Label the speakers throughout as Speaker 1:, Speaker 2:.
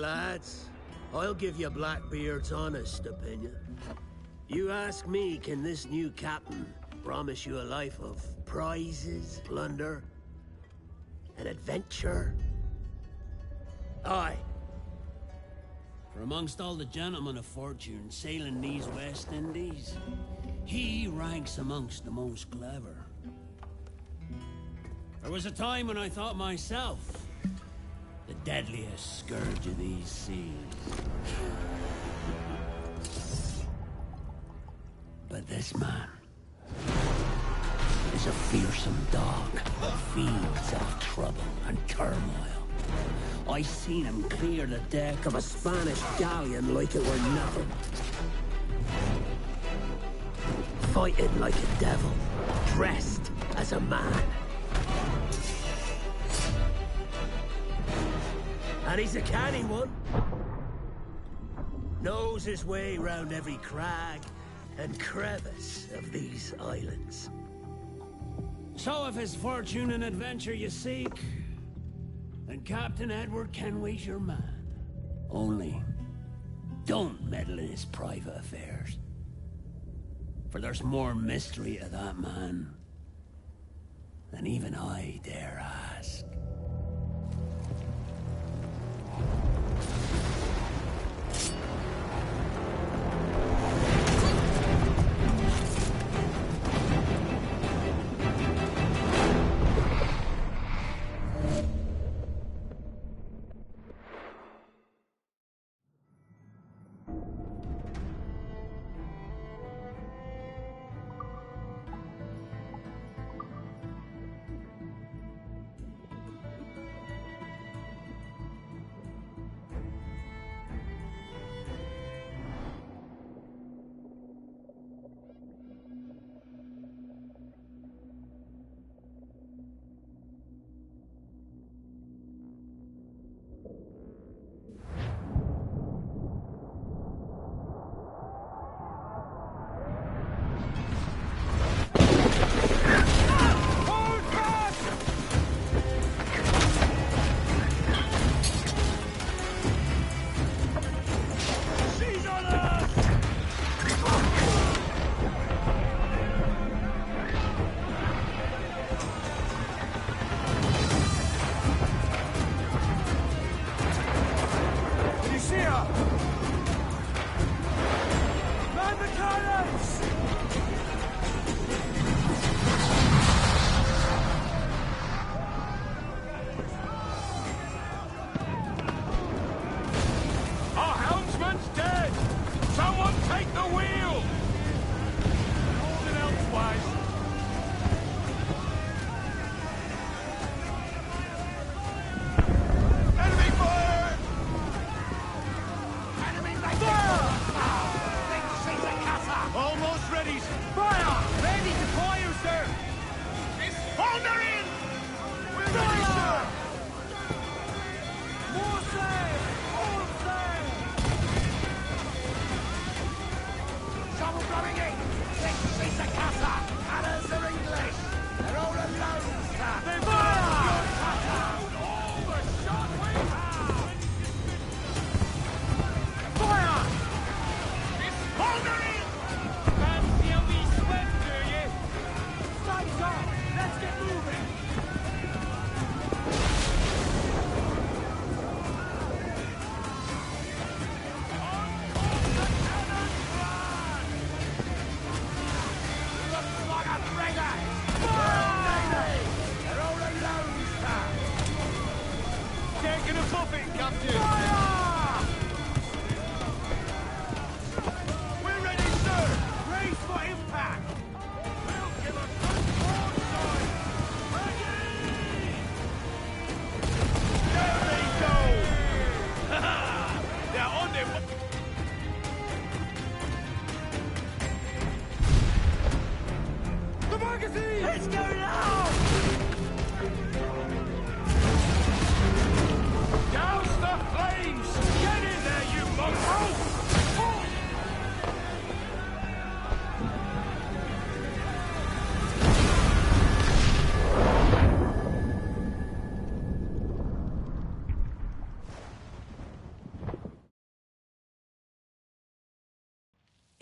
Speaker 1: lads. I'll give you Blackbeard's honest opinion. You ask me, can this new captain promise you a life of prizes, plunder, and adventure? Aye.
Speaker 2: For amongst all the gentlemen of fortune sailing these West Indies, he ranks amongst the most clever. There was a time when I thought myself the deadliest scourge of these seas. But this man is a fearsome dog that feeds off trouble and turmoil. I seen him clear the deck of a Spanish galleon like it were nothing. Fighting like a devil, dressed as a man. And he's a canny one. Knows his way round every crag and crevice of these islands. So if it's fortune and adventure you seek, then Captain Edward Kenway's your man. Only, don't meddle in his private affairs. For there's more mystery to that man than even I dare ask.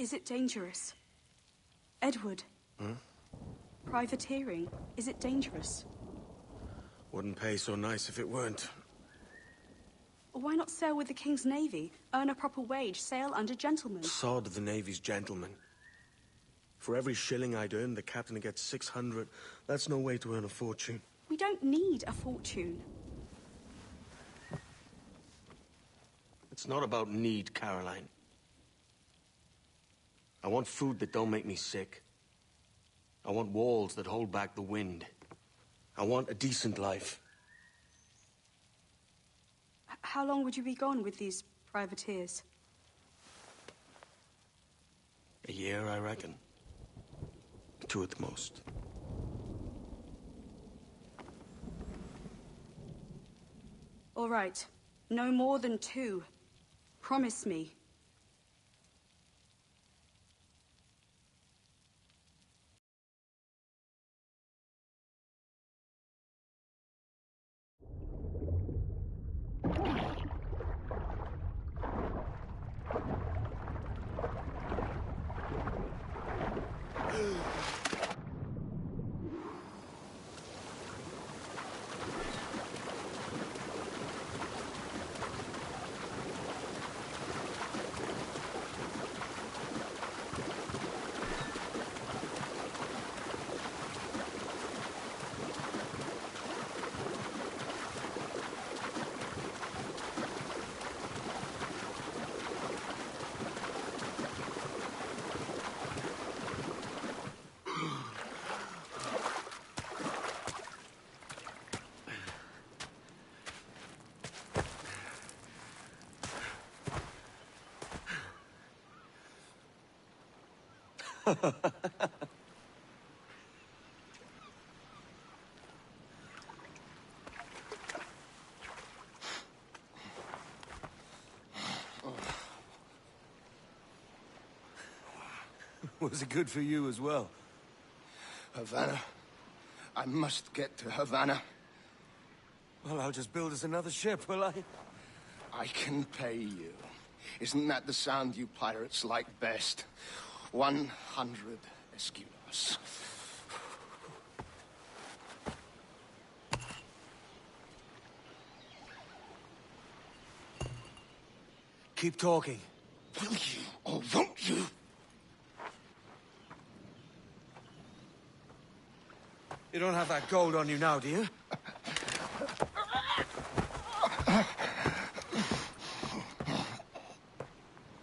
Speaker 3: Is it dangerous? Edward?
Speaker 4: Hmm?
Speaker 3: Privateering, is it dangerous?
Speaker 4: Wouldn't pay so nice if it weren't.
Speaker 3: Why not sail with the King's Navy? Earn a proper wage, sail under gentlemen.
Speaker 4: Sod the Navy's gentlemen. For every shilling I'd earn, the captain gets 600. That's no way to earn a fortune.
Speaker 3: We don't need a fortune.
Speaker 4: It's not about need, Caroline. I want food that don't make me sick. I want walls that hold back the wind. I want a decent life.
Speaker 3: How long would you be gone with these privateers?
Speaker 4: A year, I reckon. 2 at the most.
Speaker 3: All right. No more than 2. Promise me.
Speaker 4: Was it good for you as well?
Speaker 5: Havana. I must get to Havana.
Speaker 4: Well, I'll just build us another ship, will I?
Speaker 5: I can pay you. Isn't that the sound you pirates like best? 100 escudos.
Speaker 4: Keep talking.
Speaker 5: Will you or won't you?
Speaker 4: You don't have that gold on you now, do you?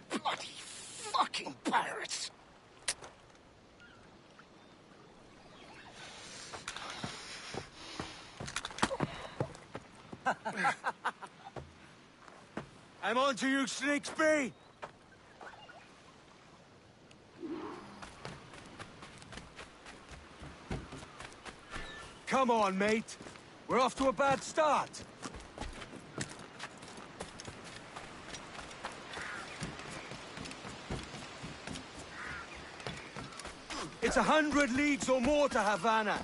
Speaker 5: Bloody fucking pirates!
Speaker 4: I'm on to you, Sneaksby! Come on, mate. We're off to a bad start. It's 100 leagues or more to Havana.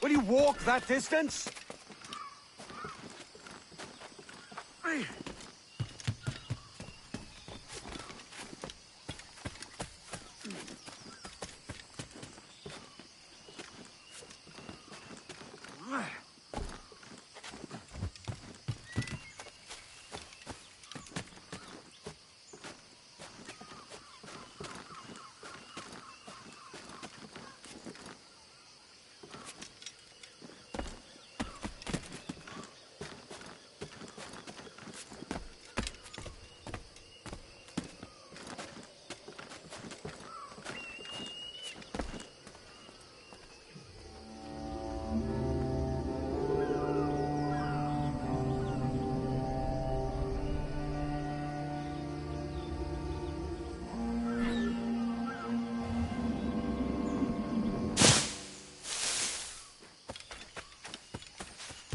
Speaker 4: Will you walk that distance?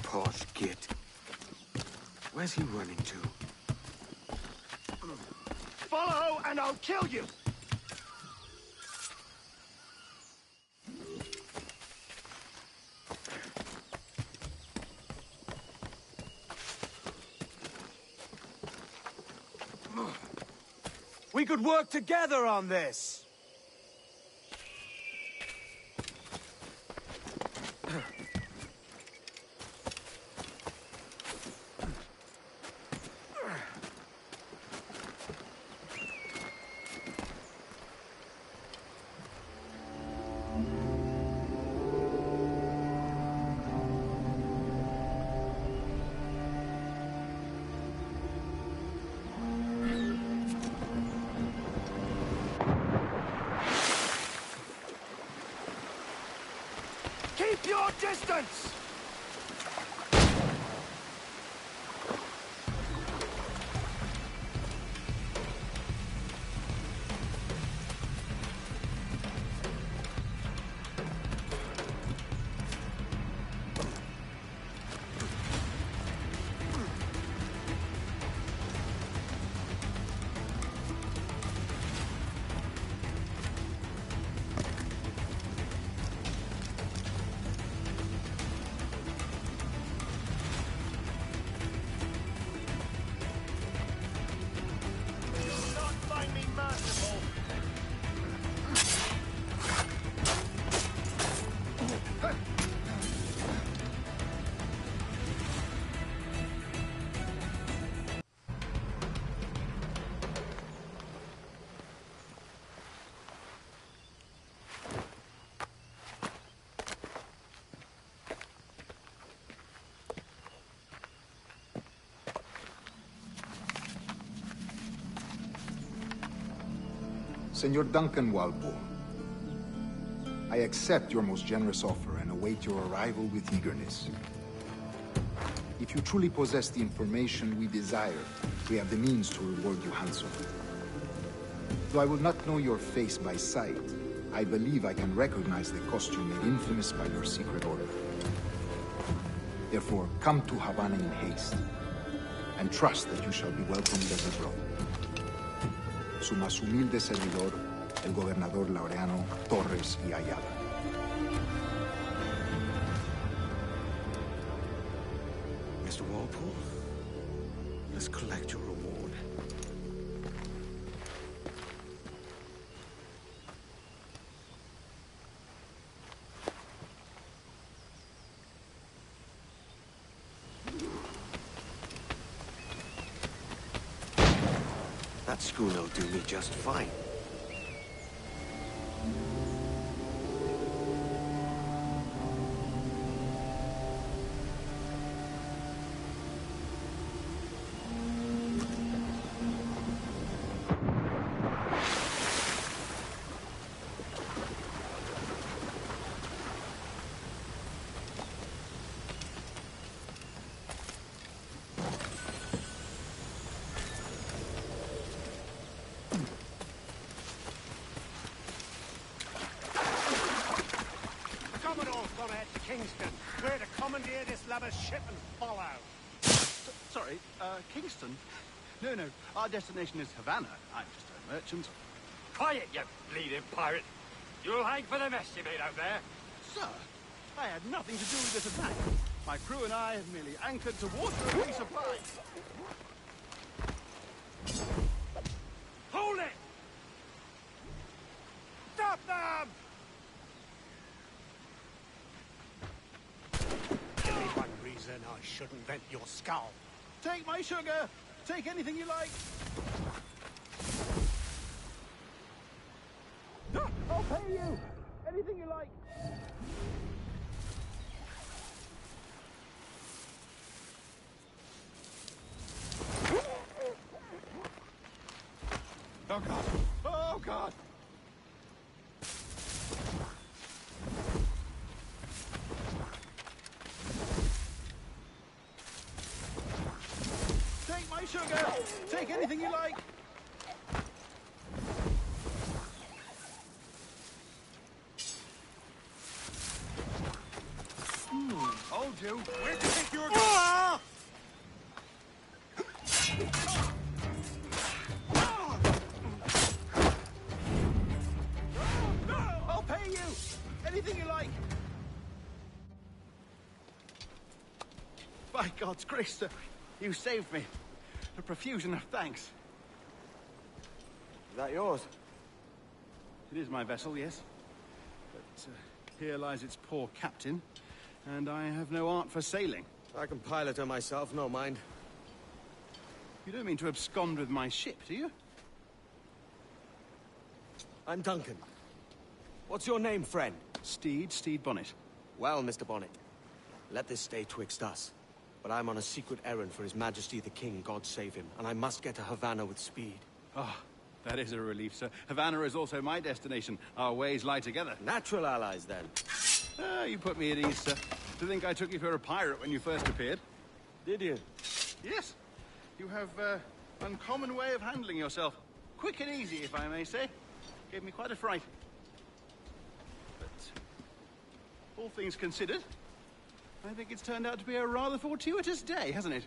Speaker 4: Posh git. Where's he running to?
Speaker 5: Follow and I'll kill you!
Speaker 6: We could work together on this!
Speaker 5: Keep your distance!
Speaker 7: Senor Duncan Walpole, I accept your most generous offer and await your arrival with eagerness. If you truly possess the information we desire, we have the means to reward you handsomely. Though I will not know your face by sight, I believe I can recognize the costume made infamous by your secret order. Therefore, come to Havana in haste, and trust that you shall be welcomed as a brother. Su más humilde servidor, el gobernador Laureano Torres y Ayala.
Speaker 4: Mr. Walpole, let's collect your reward. That schooner'll do me just fine.
Speaker 2: Kingston. We're to commandeer this lubber's ship and follow.
Speaker 8: Sorry, Kingston? No, our destination is Havana. I'm just a merchant.
Speaker 2: Quiet, you bleeding pirate. You'll hang for the mess you made out there.
Speaker 8: Sir, I had nothing to do with this attack. My crew and I have merely anchored to water a resupply.
Speaker 2: Hold it! Stop them! Give me one reason I shouldn't vent your skull.
Speaker 8: Take my sugar! Take anything you like! I'll pay you! Anything you like! Oh God! Oh God! Take my sugar! Take anything you like! Hold you! Where do you think you're going? I'll pay you! Anything you like! By God's grace, sir, you saved me. A profusion of thanks.
Speaker 6: Is that yours?
Speaker 8: It is my vessel, yes. But here lies its poor captain, and I have no art for sailing.
Speaker 4: I can pilot her myself, no mind.
Speaker 8: You don't mean to abscond with my ship, do you?
Speaker 4: I'm Duncan. What's your name, friend?
Speaker 8: Steed Bonnet.
Speaker 4: Well, Mr. Bonnet, let this stay twixt us. But I'm on a secret errand for His Majesty the King, God save him, and I must get to Havana with speed.
Speaker 8: Ah, that is a relief, sir. Havana is also my destination. Our ways lie together.
Speaker 4: Natural allies, then.
Speaker 8: Ah, you put me at ease, sir. To think I took you for a pirate when you first appeared.
Speaker 4: Did you?
Speaker 8: Yes. You have uncommon way of handling yourself. Quick and easy, if I may say. Gave me quite a fright. But all things considered, I think it's turned out to be a rather fortuitous day, hasn't it?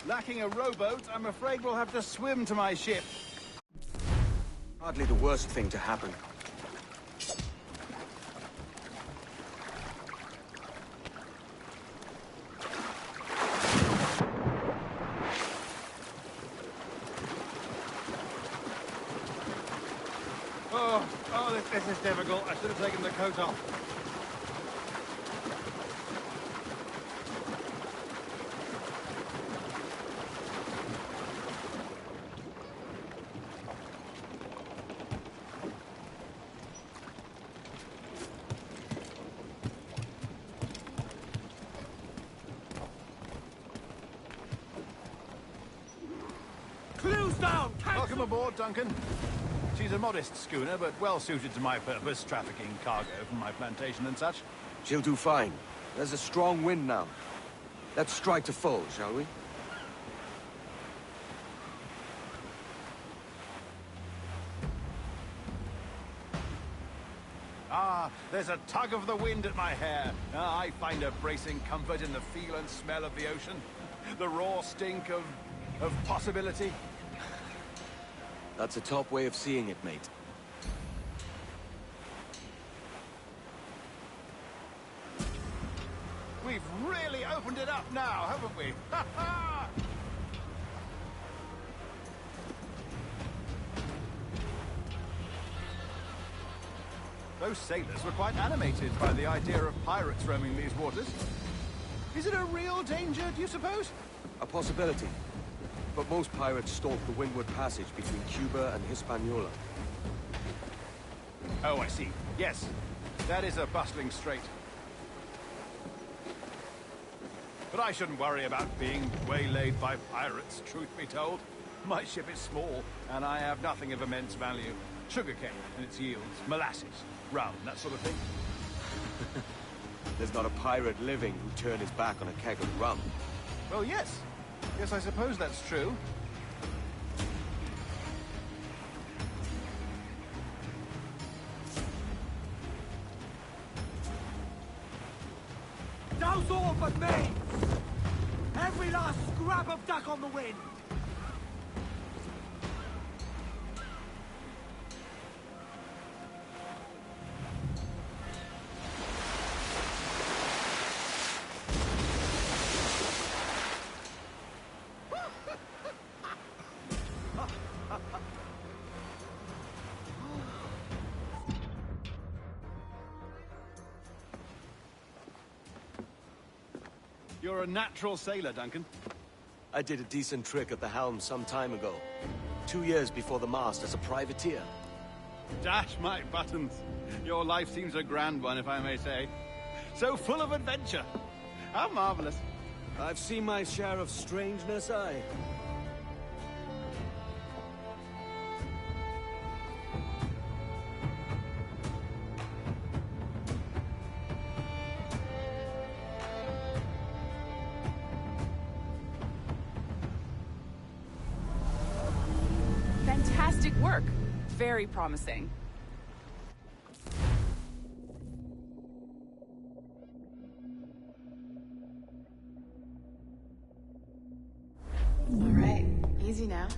Speaker 8: Lacking a rowboat, I'm afraid we'll have to swim to my ship.
Speaker 4: Hardly the worst thing to happen.
Speaker 8: This is difficult. I should have taken the coat off.
Speaker 6: Clues down!
Speaker 8: Welcome aboard, Duncan. She's a modest schooner, but well-suited to my purpose, trafficking cargo from my plantation and such.
Speaker 4: She'll do fine. There's a strong wind now. Let's strike to full, shall we?
Speaker 8: Ah, there's a tug of the wind at my hair. I find a bracing comfort in the feel and smell of the ocean. The raw stink of possibility.
Speaker 4: That's a top way of seeing it, mate.
Speaker 8: We've really opened it up now, haven't we? Ha ha! Those sailors were quite animated by the idea of pirates roaming these waters. Is it a real danger, do you suppose?
Speaker 4: A possibility. But most pirates stalk the Windward Passage between Cuba and Hispaniola.
Speaker 8: Oh, I see. Yes. That is a bustling strait. But I shouldn't worry about being waylaid by pirates, truth be told. My ship is small, and I have nothing of immense value. Sugarcane and its yields, molasses, rum, that sort of thing.
Speaker 4: There's not a pirate living who'd turn his back on a keg of rum.
Speaker 8: Well, yes. Yes, I suppose that's true.
Speaker 6: Now's all but me! Every last scrap of duck on the wind!
Speaker 8: You're a natural sailor, Duncan.
Speaker 4: I did a decent trick at the helm some time ago. 2 years before the mast as a privateer.
Speaker 8: Dash my buttons. Your life seems a grand one, if I may say. So full of adventure. How marvelous.
Speaker 4: I've seen my share of strangeness, aye.
Speaker 9: Fantastic work. Very promising. All right, easy now.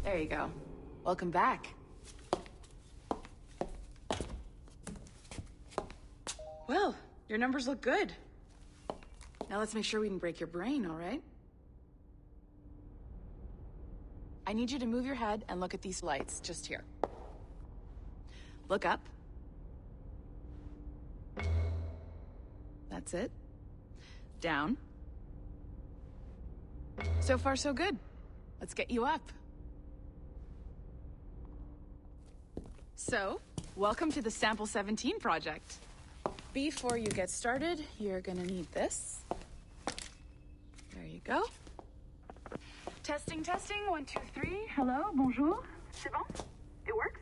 Speaker 9: There you go. Welcome back. Well, Your numbers look good. Now let's make sure we didn't break your brain, all right? I need you to move your head and look at these lights just here. Look up. That's it. Down. So far, so good. Let's get you up. So, welcome to the Sample 17 project. Before you get started, you're gonna need this. There you go. Testing, testing, 1, 2, 3. Hello, bonjour. C'est bon? It works?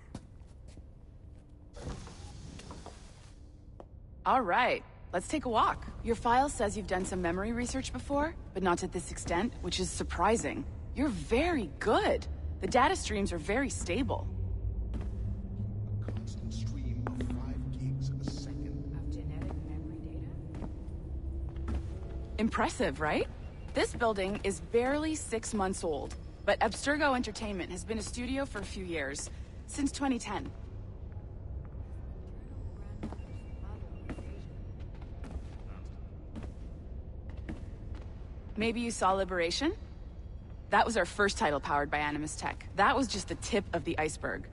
Speaker 9: All right, let's take a walk. Your file says you've done some memory research before, but not to this extent, which is surprising. You're very good. The data streams are very stable.
Speaker 7: A constant stream of 5 gigs a second.
Speaker 9: Of genetic memory data? Impressive, right? This building is barely 6 months old, but Abstergo Entertainment has been a studio for a few years, since 2010. Maybe you saw Liberation? That was our first title powered by Animus Tech. That was just the tip of the iceberg.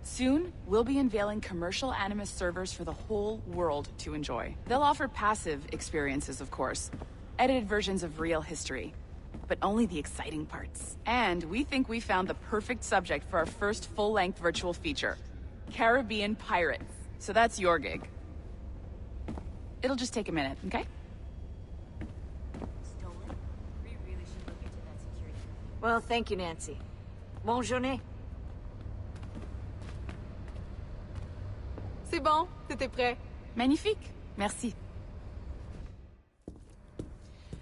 Speaker 9: Soon, we'll be unveiling commercial Animus servers for the whole world to enjoy. They'll offer passive experiences, of course. Edited versions of real history. But only the exciting parts. And we think we found the perfect subject for our first full-length virtual feature. Caribbean Pirates. So that's your gig. It'll just take a minute, okay?
Speaker 10: Well, thank you, Nancy. Bonne journée.
Speaker 9: C'est bon, c'était prêt. Magnifique. Merci.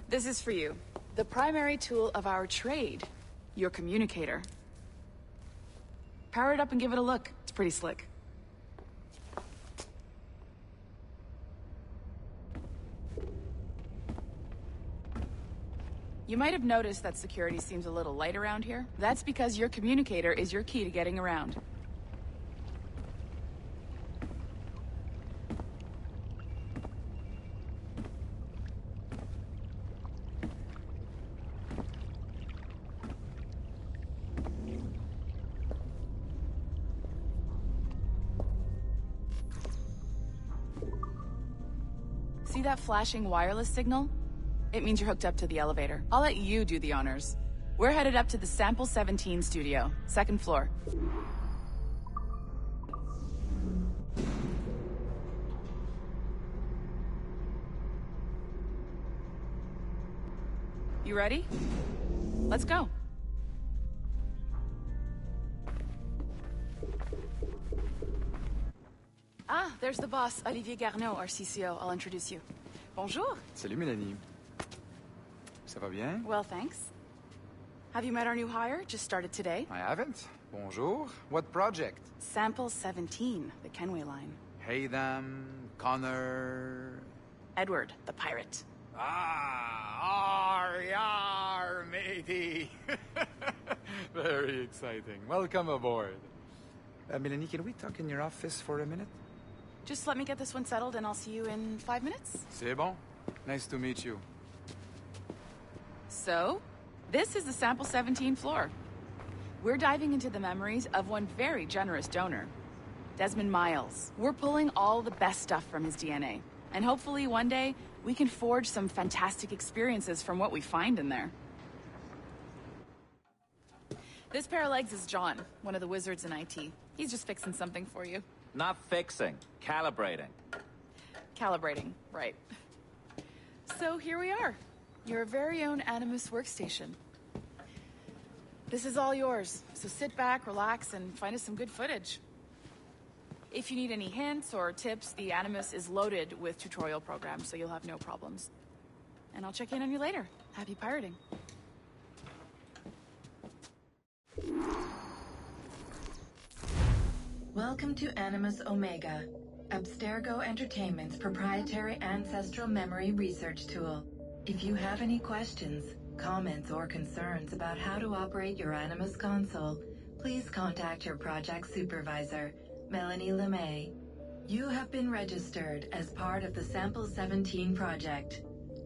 Speaker 9: This is for you. The primary tool of our trade. Your communicator. Power it up and give it a look. It's pretty slick. You might have noticed that security seems a little light around here. That's because your communicator is your key to getting around. See that flashing wireless signal? It means you're hooked up to the elevator. I'll let you do the honors. We're headed up to the Sample 17 studio, 2nd floor. You ready? Let's go. Ah, there's the boss, Olivier Garneau, our CCO. I'll introduce you. Bonjour.
Speaker 11: Salut, Mélanie. Ça va bien?
Speaker 9: Well, thanks. Have you met our new hire? Just started today.
Speaker 11: I haven't. Bonjour. What project?
Speaker 9: Sample 17, the Kenway line.
Speaker 11: Haytham, Connor...
Speaker 9: Edward, the pirate.
Speaker 11: Ah, yar, matey. Very exciting. Welcome aboard. Mélanie, can we talk in your office for a minute?
Speaker 9: Just let me get this one settled and I'll see you in 5 minutes.
Speaker 11: C'est bon. Nice to meet you.
Speaker 9: So, this is the Sample 17 floor. We're diving into the memories of one very generous donor, Desmond Miles. We're pulling all the best stuff from his DNA. And hopefully one day, we can forge some fantastic experiences from what we find in there. This pair of legs is John, one of the wizards in IT. He's just fixing something for you.
Speaker 12: Not fixing, calibrating.
Speaker 9: Calibrating, right. So here we are. Your very own Animus workstation. This is all yours, so sit back, relax, and find us some good footage. If you need any hints or tips, the Animus is loaded with tutorial programs, so you'll have no problems. And I'll check in on you later. Happy pirating.
Speaker 13: Welcome to Animus Omega, Abstergo Entertainment's proprietary ancestral memory research tool. If you have any questions, comments, or concerns about how to operate your Animus console, please contact your project supervisor, Melanie LeMay. You have been registered as part of the Sample 17 project.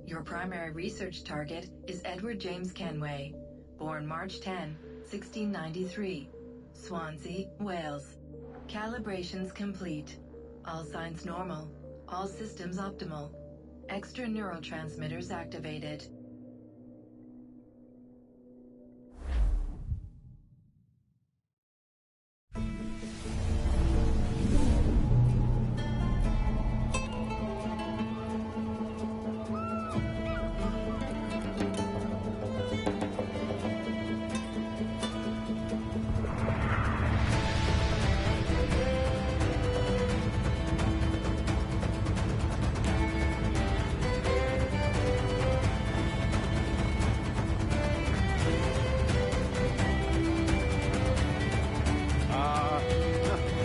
Speaker 13: Your primary research target is Edward James Kenway, born March 10, 1693, Swansea, Wales. Calibrations complete. All signs normal. All systems optimal. Extra neurotransmitters activated.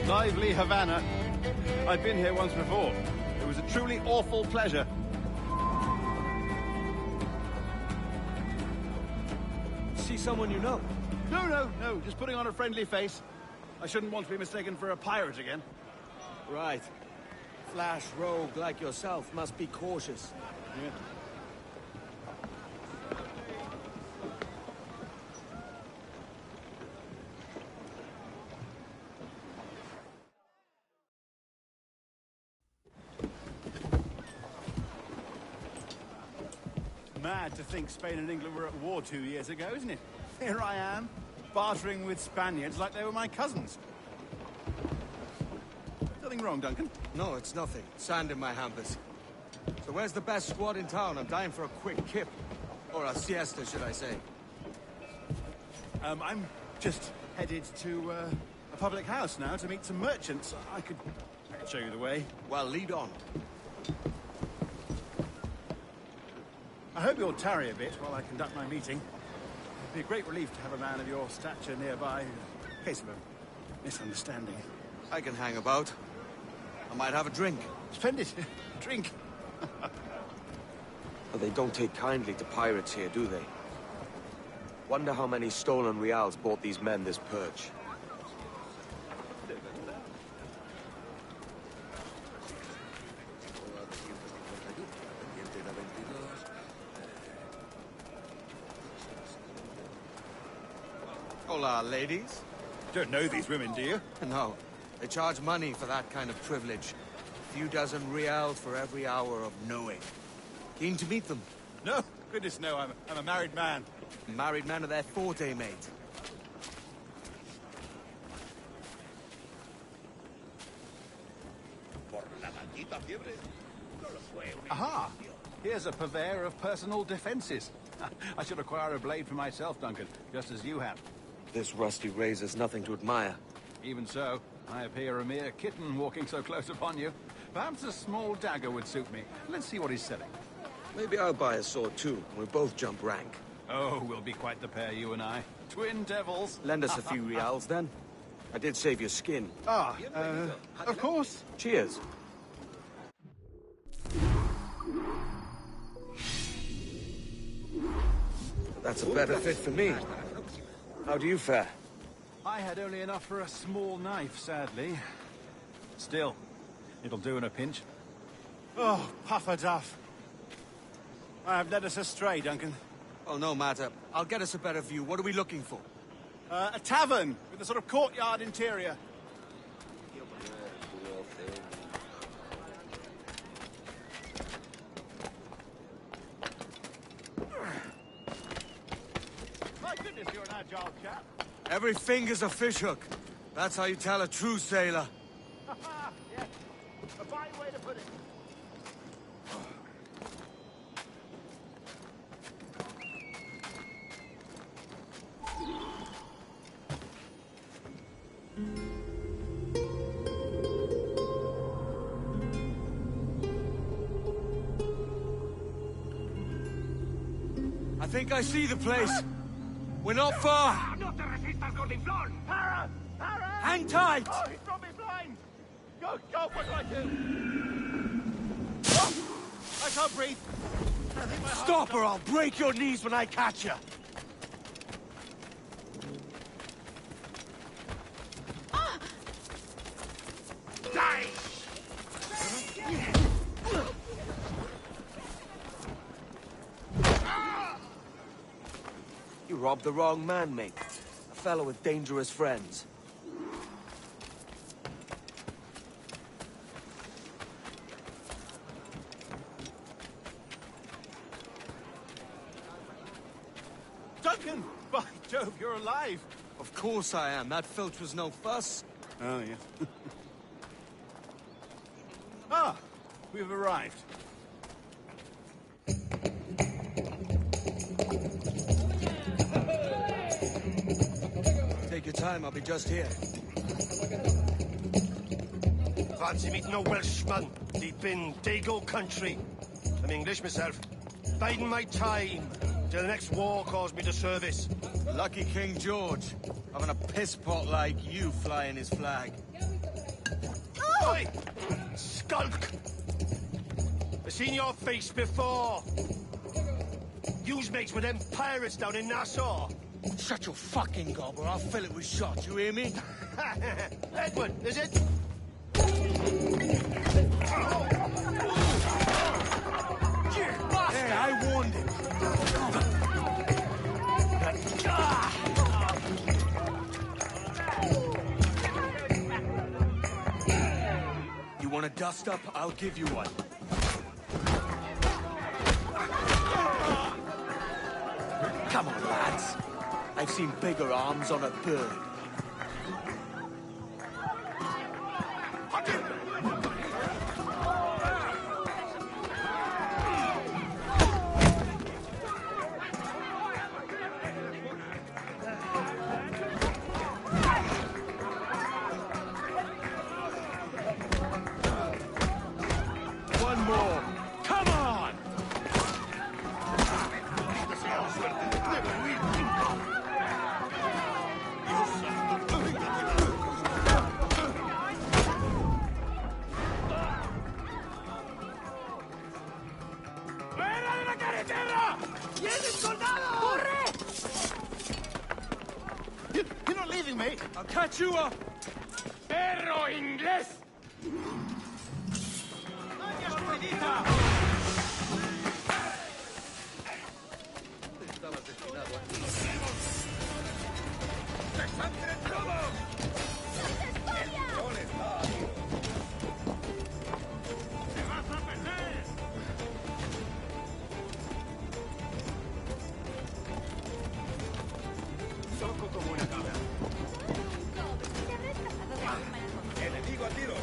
Speaker 8: Lively Havana. I've been here once before. It was a truly awful pleasure.
Speaker 4: See someone you know?
Speaker 8: No. Just putting on a friendly face. I shouldn't want to be mistaken for a pirate again.
Speaker 4: Right. Flash rogue like yourself must be cautious.
Speaker 8: Yeah. Mad to think Spain and England were at war 2 years ago, isn't it? Here I am, bartering with Spaniards like they were my cousins. Nothing wrong, Duncan?
Speaker 4: No, it's nothing. Sand in my hampers. So where's the best squad in town? I'm dying for a quick kip. Or a siesta, should I say.
Speaker 8: I'm just headed to a public house now to meet some merchants. I could show you the way.
Speaker 4: Well, lead on.
Speaker 8: I hope you'll tarry a bit while I conduct my meeting. It'd be a great relief to have a man of your stature nearby, in case of a misunderstanding.
Speaker 4: I can hang about. I might have a drink.
Speaker 8: Splendid. Drink.
Speaker 4: But they don't take kindly to pirates here, do they? Wonder how many stolen reals bought these men this perch. Hola, ladies.
Speaker 8: Don't know these women, do you?
Speaker 4: No. They charge money for that kind of privilege. A few dozen reals for every hour of knowing. Keen to meet them?
Speaker 8: No. Goodness, no. I'm a married man.
Speaker 4: Married men are their forte, mate.
Speaker 8: Aha! Here's a purveyor of personal defenses. I should acquire a blade for myself, Duncan, just as you have.
Speaker 4: This rusty razor's nothing to admire.
Speaker 8: Even so, I appear a mere kitten walking so close upon you. Perhaps a small dagger would suit me. Let's see what he's selling.
Speaker 4: Maybe I'll buy a sword too. We'll both jump rank.
Speaker 8: Oh, we'll be quite the pair, you and I. Twin devils.
Speaker 4: Lend us a few reals, then. I did save your skin.
Speaker 8: Of course.
Speaker 4: Cheers. That's a better fit for me. How do you fare?
Speaker 8: I had only enough for a small knife, sadly. Still, it'll do in a pinch. Oh, puffer duff. I have led us astray, Duncan.
Speaker 4: Oh, no matter. I'll get us a better view. What are we looking for?
Speaker 8: A tavern with a sort of courtyard interior. My goodness, you're an agile chap.
Speaker 4: Every finger's a fishhook. That's how you tell a true sailor.
Speaker 8: Yes, a fine way to put it.
Speaker 4: I think I see the place. We're not far. Hang tight!
Speaker 8: Oh, he's brought me blind! Go, what do I do? Oh, I can't breathe. I think my heart-
Speaker 4: Stop or I'll break your knees when I catch you.
Speaker 8: Die!
Speaker 4: robbed the wrong man, mate. A fellow with dangerous friends.
Speaker 8: Duncan! By Jove, you're alive!
Speaker 4: Of course I am. That filch was no fuss.
Speaker 8: Oh, yeah. Ah! We've arrived.
Speaker 4: Take your time, I'll be just here.
Speaker 5: Fancy meeting a Welshman deep in Dago country. I'm English myself. Biding my time till the next war calls me to service.
Speaker 4: Lucky King George, having a pisspot like you flying his flag.
Speaker 5: Oi! Skulk! I've seen your face before. You's mates with them pirates down in Nassau.
Speaker 4: Shut your fucking gob or I'll fill it with shot, you hear me?
Speaker 5: Edward, is it?
Speaker 4: Hey, I warned him. You want a dust-up? I'll give you one. Come on, lads. I've seen bigger arms on a bird. One more. Come on!
Speaker 8: You're not leaving me!
Speaker 4: I'll catch you up!
Speaker 8: Perro inglés!
Speaker 6: Enemigo a tiro.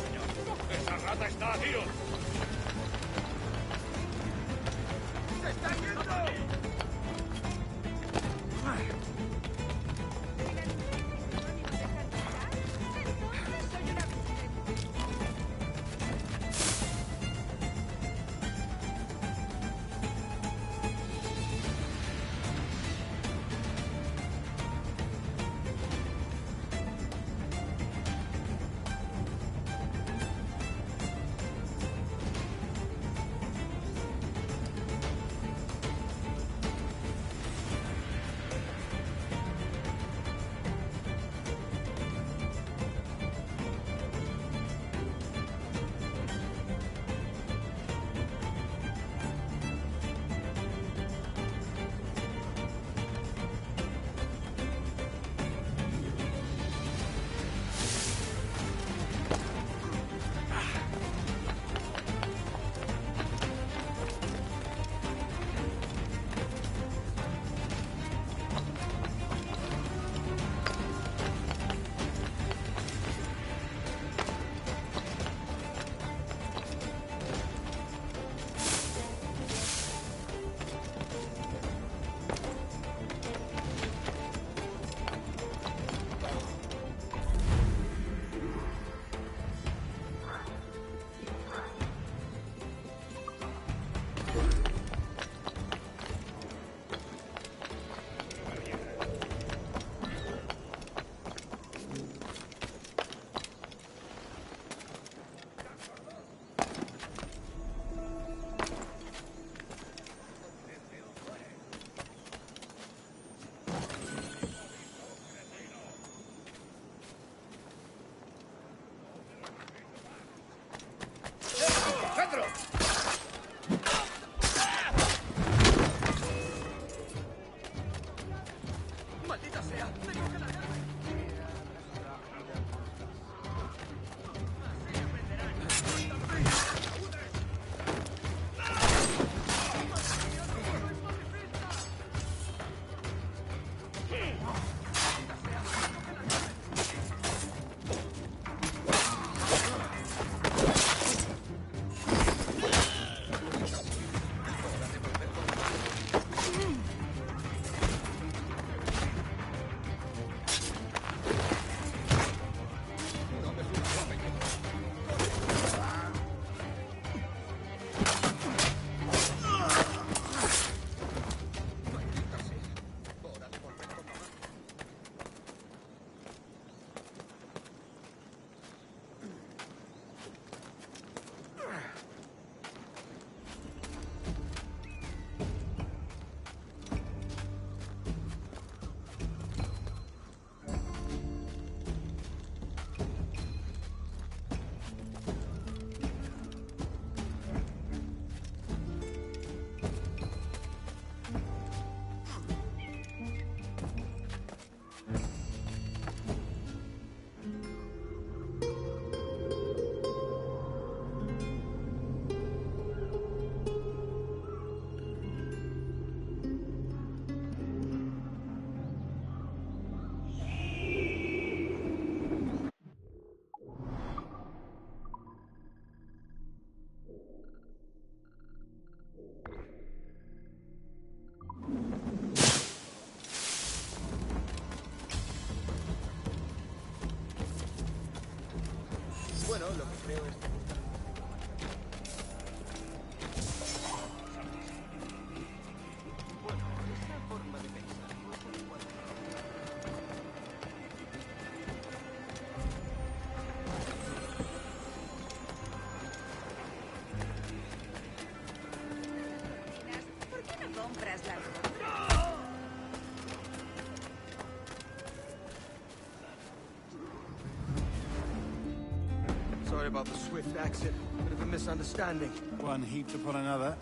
Speaker 4: Sorry about the swift exit. Bit of a misunderstanding.
Speaker 6: One heaped upon another.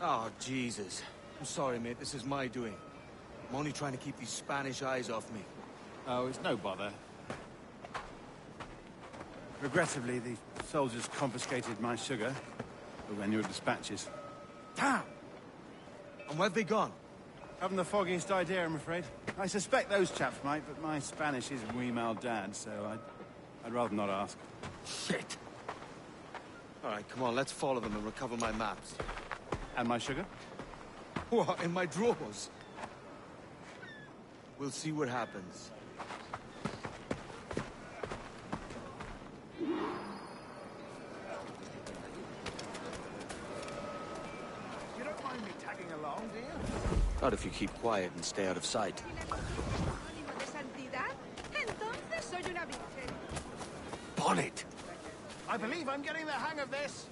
Speaker 4: Oh, Jesus. I'm sorry, mate. This is my doing. I'm only trying to keep these Spanish eyes off me.
Speaker 6: Oh, it's no bother. Regrettably, the soldiers confiscated my sugar for annual dispatches.
Speaker 4: Damn! And where've they gone?
Speaker 6: Haven't the foggiest idea, I'm afraid. I suspect those chaps might, but my Spanish is muy mal dad, so I'd rather not ask.
Speaker 4: Shit! All right, come on, let's follow them and recover my maps.
Speaker 6: And my sugar?
Speaker 4: What, in my drawers? We'll see what happens.
Speaker 6: You don't mind me tagging along, do you?
Speaker 4: Not if you keep quiet and stay out of sight. Bonnet!
Speaker 6: I believe I'm getting the hang of this.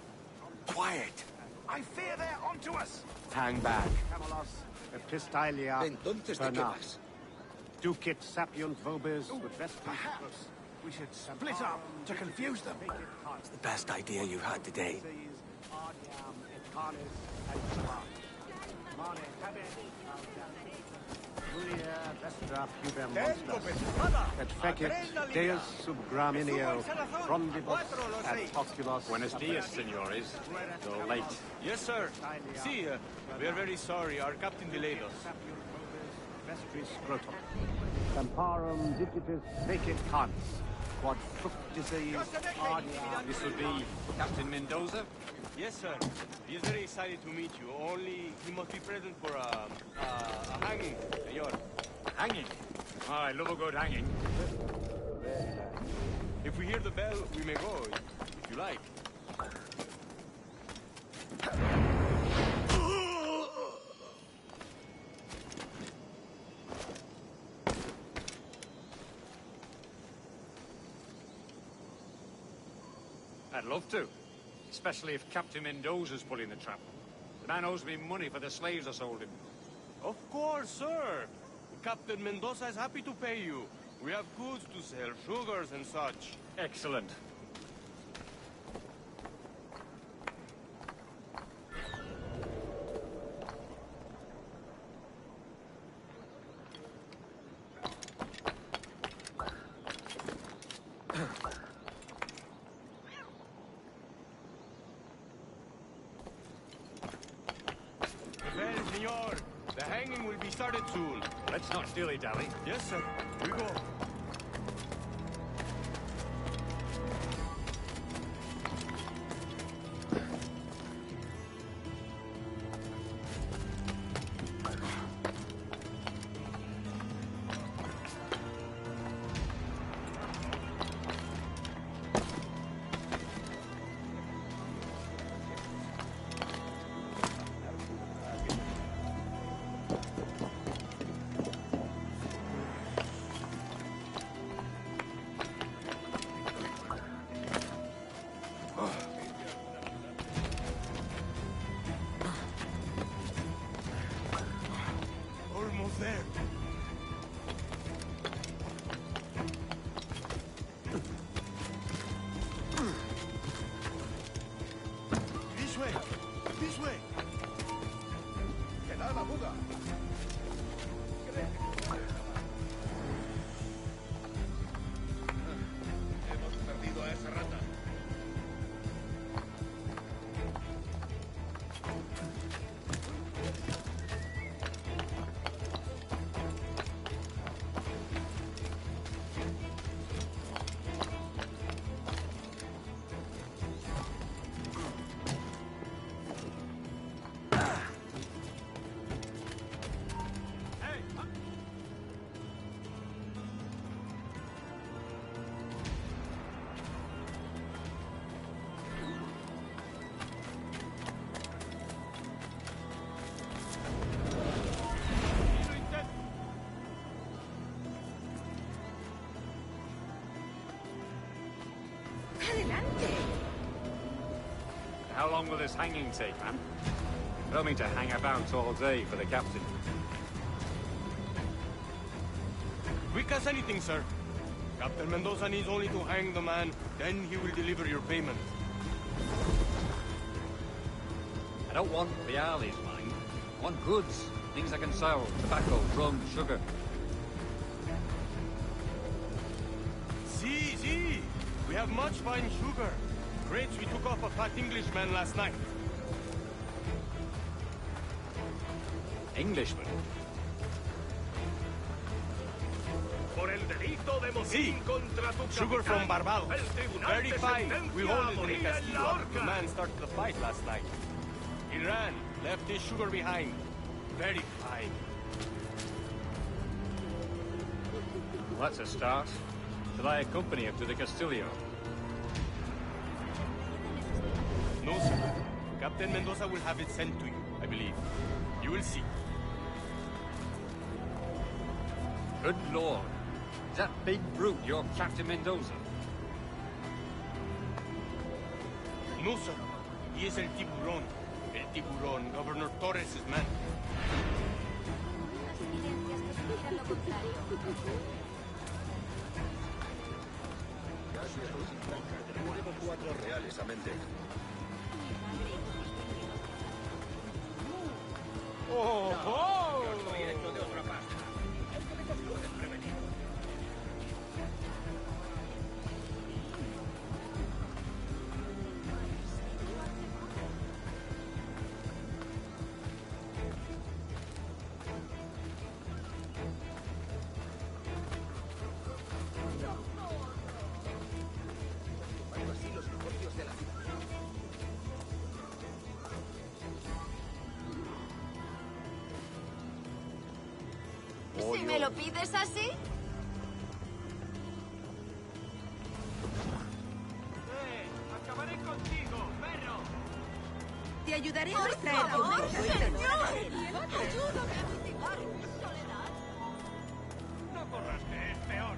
Speaker 4: Quiet!
Speaker 6: I fear they're onto us.
Speaker 4: Hang back.
Speaker 14: Camelos, Epistalia,
Speaker 4: Entonces, ¿de qué vas?
Speaker 14: Ducit sapiunt vobis,
Speaker 6: Perhaps we should split up to confuse them.
Speaker 4: It's the best idea you've had today.
Speaker 14: Et fecit Deus sub gramineo, frondibus et oculos.
Speaker 15: Buenos dias, senores. Though late.
Speaker 16: Yes, sir. See, we are very sorry. Our captain delayed us.
Speaker 14: Vestris scrotum. Temparum digitis fecit cans. Quod fructices ardiam.
Speaker 15: This would be Captain Mendoza?
Speaker 16: Yes, sir. He is very excited to meet you. Only he must be present for a hanging, senor.
Speaker 15: Hanging? Oh, I love a good hanging.
Speaker 16: If we hear the bell, we may go, if you like.
Speaker 15: I'd love to. Especially if Captain Mendoza's pulling the trap. The man owes me money for the slaves I sold him.
Speaker 16: Of course, sir. Captain Mendoza is happy to pay you. We have goods to sell, sugars and such.
Speaker 15: Excellent.
Speaker 16: Well, senor, the hanging will be started soon.
Speaker 15: Let's not dilly-dally.
Speaker 16: Yes, sir. We go. Almost there. This way. This way.
Speaker 6: Queda la buga. Hemos perdido a esa rata.
Speaker 15: How long will this hanging take, man? I don't mean to hang about all day for the captain.
Speaker 16: Quick as anything, sir. Captain Mendoza needs only to hang the man, then he will deliver your payment.
Speaker 15: I don't want reales, mind. I want goods. Things I can sell. Tobacco, rum, sugar.
Speaker 16: See. We have much fine sugar. Crates we took off a fat Englishman last night.
Speaker 15: Englishman?
Speaker 16: See, sugar from Barbados. Very fine. We hold it in the Castillo. The man started the fight last night. He ran, left his sugar behind. Very fine.
Speaker 15: Well, that's a start. Shall I accompany him to the Castillo?
Speaker 16: No, sir. Captain Mendoza will have it sent to you, I believe. You will see.
Speaker 15: Good lord. Is that big brute your Captain Mendoza?
Speaker 16: No, sir. He is El Tiburón. El Tiburón, Governor Torres' man.
Speaker 17: Reales a mente.
Speaker 16: ¡Oh!
Speaker 17: Yo estoy hecho de otra pasta. Es que me cogió desprevenido.
Speaker 18: Si me lo pides así.
Speaker 16: ¡Acabaré contigo, perro!
Speaker 18: Te ayudaré a
Speaker 19: ¡Por
Speaker 18: extraer tu
Speaker 19: favor,
Speaker 18: mecha.
Speaker 19: señor! ¡Ayúdame a mitigar mi soledad!
Speaker 16: No corras, que es peor.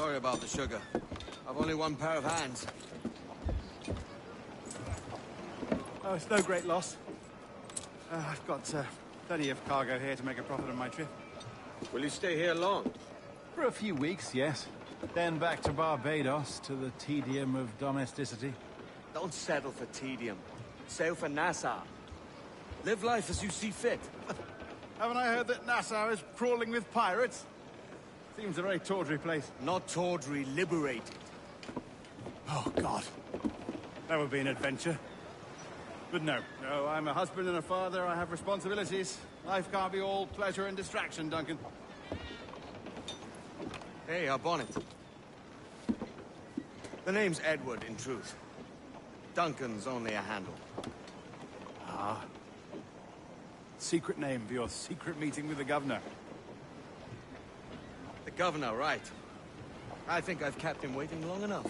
Speaker 4: Sorry about the sugar. I've only one pair of hands.
Speaker 6: Oh, it's no great loss. I've got plenty of cargo here to make a profit on my trip.
Speaker 4: Will you stay here long?
Speaker 6: For a few weeks, yes. Then back to Barbados, to the tedium of domesticity.
Speaker 4: Don't settle for tedium. Sail for Nassau. Live life as you see fit.
Speaker 6: Haven't I heard that Nassau is crawling with pirates? Seems a very tawdry place.
Speaker 4: Not tawdry, liberated.
Speaker 6: Oh, God. That would be an adventure. But no, I'm a husband and a father. I have responsibilities. Life can't be all pleasure and distraction, Duncan.
Speaker 4: Hey, our bonnet. The name's Edward, in truth. Duncan's only a handle.
Speaker 6: Ah. Secret name for your secret meeting with the governor.
Speaker 4: The governor, right. I think I've kept him waiting long enough.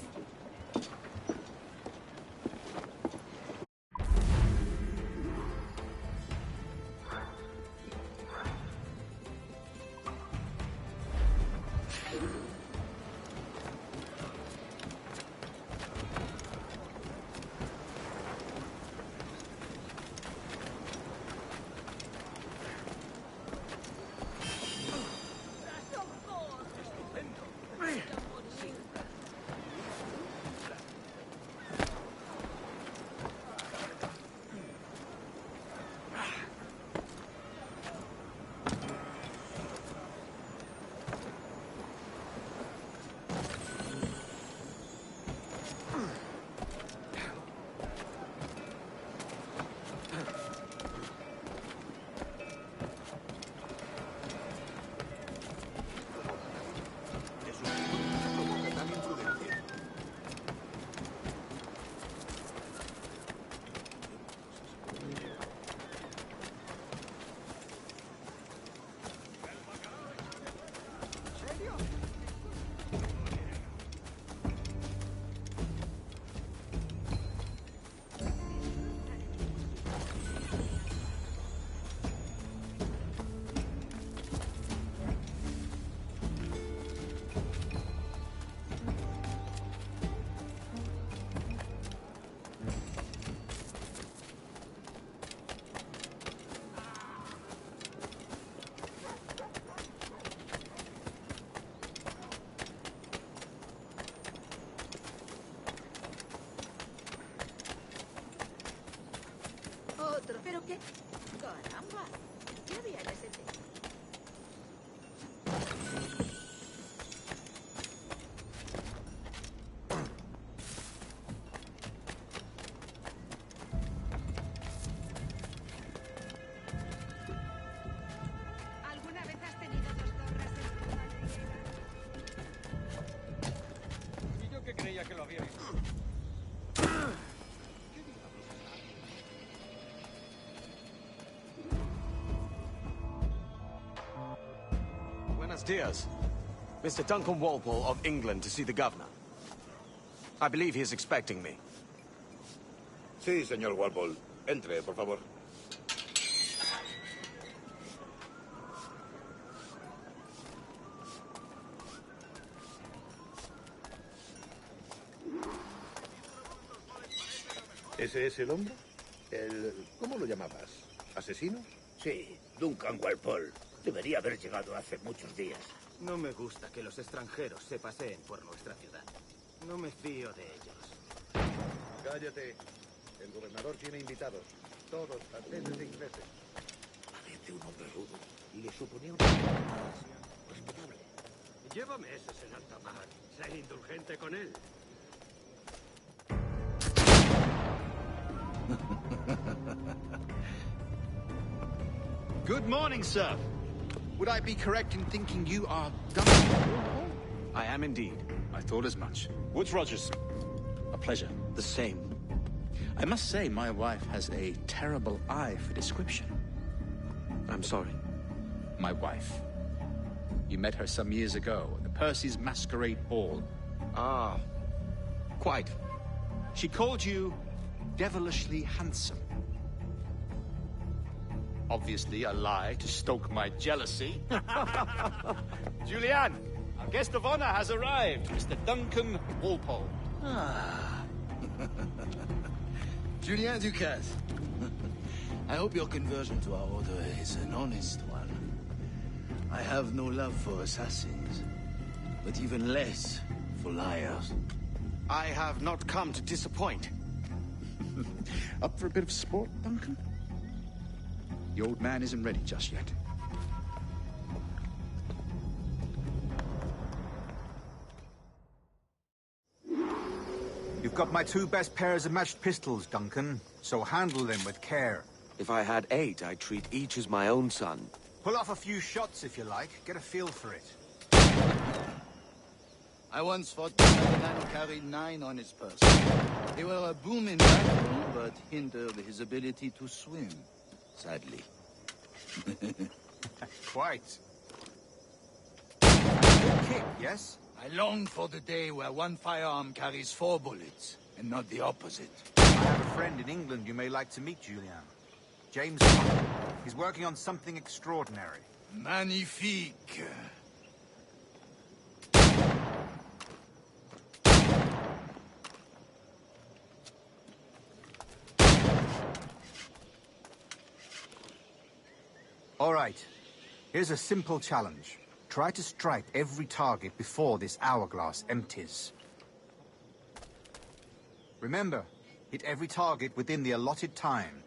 Speaker 19: ¿Pero qué? ¡Caramba! ¿Qué había en ese té? ¿Alguna vez has tenido dos torres en tu madriguera?
Speaker 15: Y yo que creía que lo había visto.
Speaker 4: Buenos dias. Mr. Duncan Walpole of England to see the governor. I believe he is expecting me.
Speaker 20: Sí, señor Walpole. Entre, por favor. ¿Ese es el hombre? ¿Cómo lo llamabas? ¿Asesino?
Speaker 14: Sí, Duncan Walpole. Debería haber llegado hace muchos días.
Speaker 21: No me gusta que los extranjeros se paseen por nuestra ciudad. No me fío de ellos.
Speaker 20: Cállate. El gobernador tiene invitados. Todos franceses e ingleses.
Speaker 14: Parece un hombre rudo. Y le suponía una respetable.
Speaker 21: Llévame ese en alta mar. Sé indulgente con él.
Speaker 11: Good morning, sir. Would I be correct in thinking you are Duncan?
Speaker 4: I am indeed.
Speaker 11: I thought as much. Woods Rogers. A pleasure.
Speaker 4: The same.
Speaker 11: I must say, my wife has a terrible eye for description.
Speaker 4: I'm sorry.
Speaker 11: My wife. You met her some years ago at the Percy's Masquerade Ball.
Speaker 4: Ah, quite.
Speaker 11: She called you devilishly handsome. Obviously a lie to stoke my jealousy.
Speaker 15: Julian,
Speaker 8: Guest of honor has arrived, Mr. Duncan Walpole.
Speaker 1: Ah. Julien Ducasse. I hope your conversion to our order is an honest one. I have no love for assassins, but even less for liars.
Speaker 4: I have not come to disappoint.
Speaker 22: Up for a bit of sport, Duncan? The old man isn't ready just yet.
Speaker 23: You've got my 2 best pairs of matched pistols, Duncan, so handle them with care.
Speaker 4: If I had 8, I'd treat each as my own son.
Speaker 23: Pull off a few shots if you like. Get a feel for it.
Speaker 1: I once fought a man who carried 9 on his person. They were a boom in battle, but hindered his ability to swim, sadly.
Speaker 23: Quite. Good kick, yes?
Speaker 1: I long for the day where one firearm carries 4 bullets, and not the opposite.
Speaker 23: I have a friend in England you may like to meet, Julien. James Hunt. He's working on something extraordinary.
Speaker 1: Magnifique.
Speaker 23: All right. Here's a simple challenge. Try to strike every target before this hourglass empties. Remember, hit every target within the allotted time.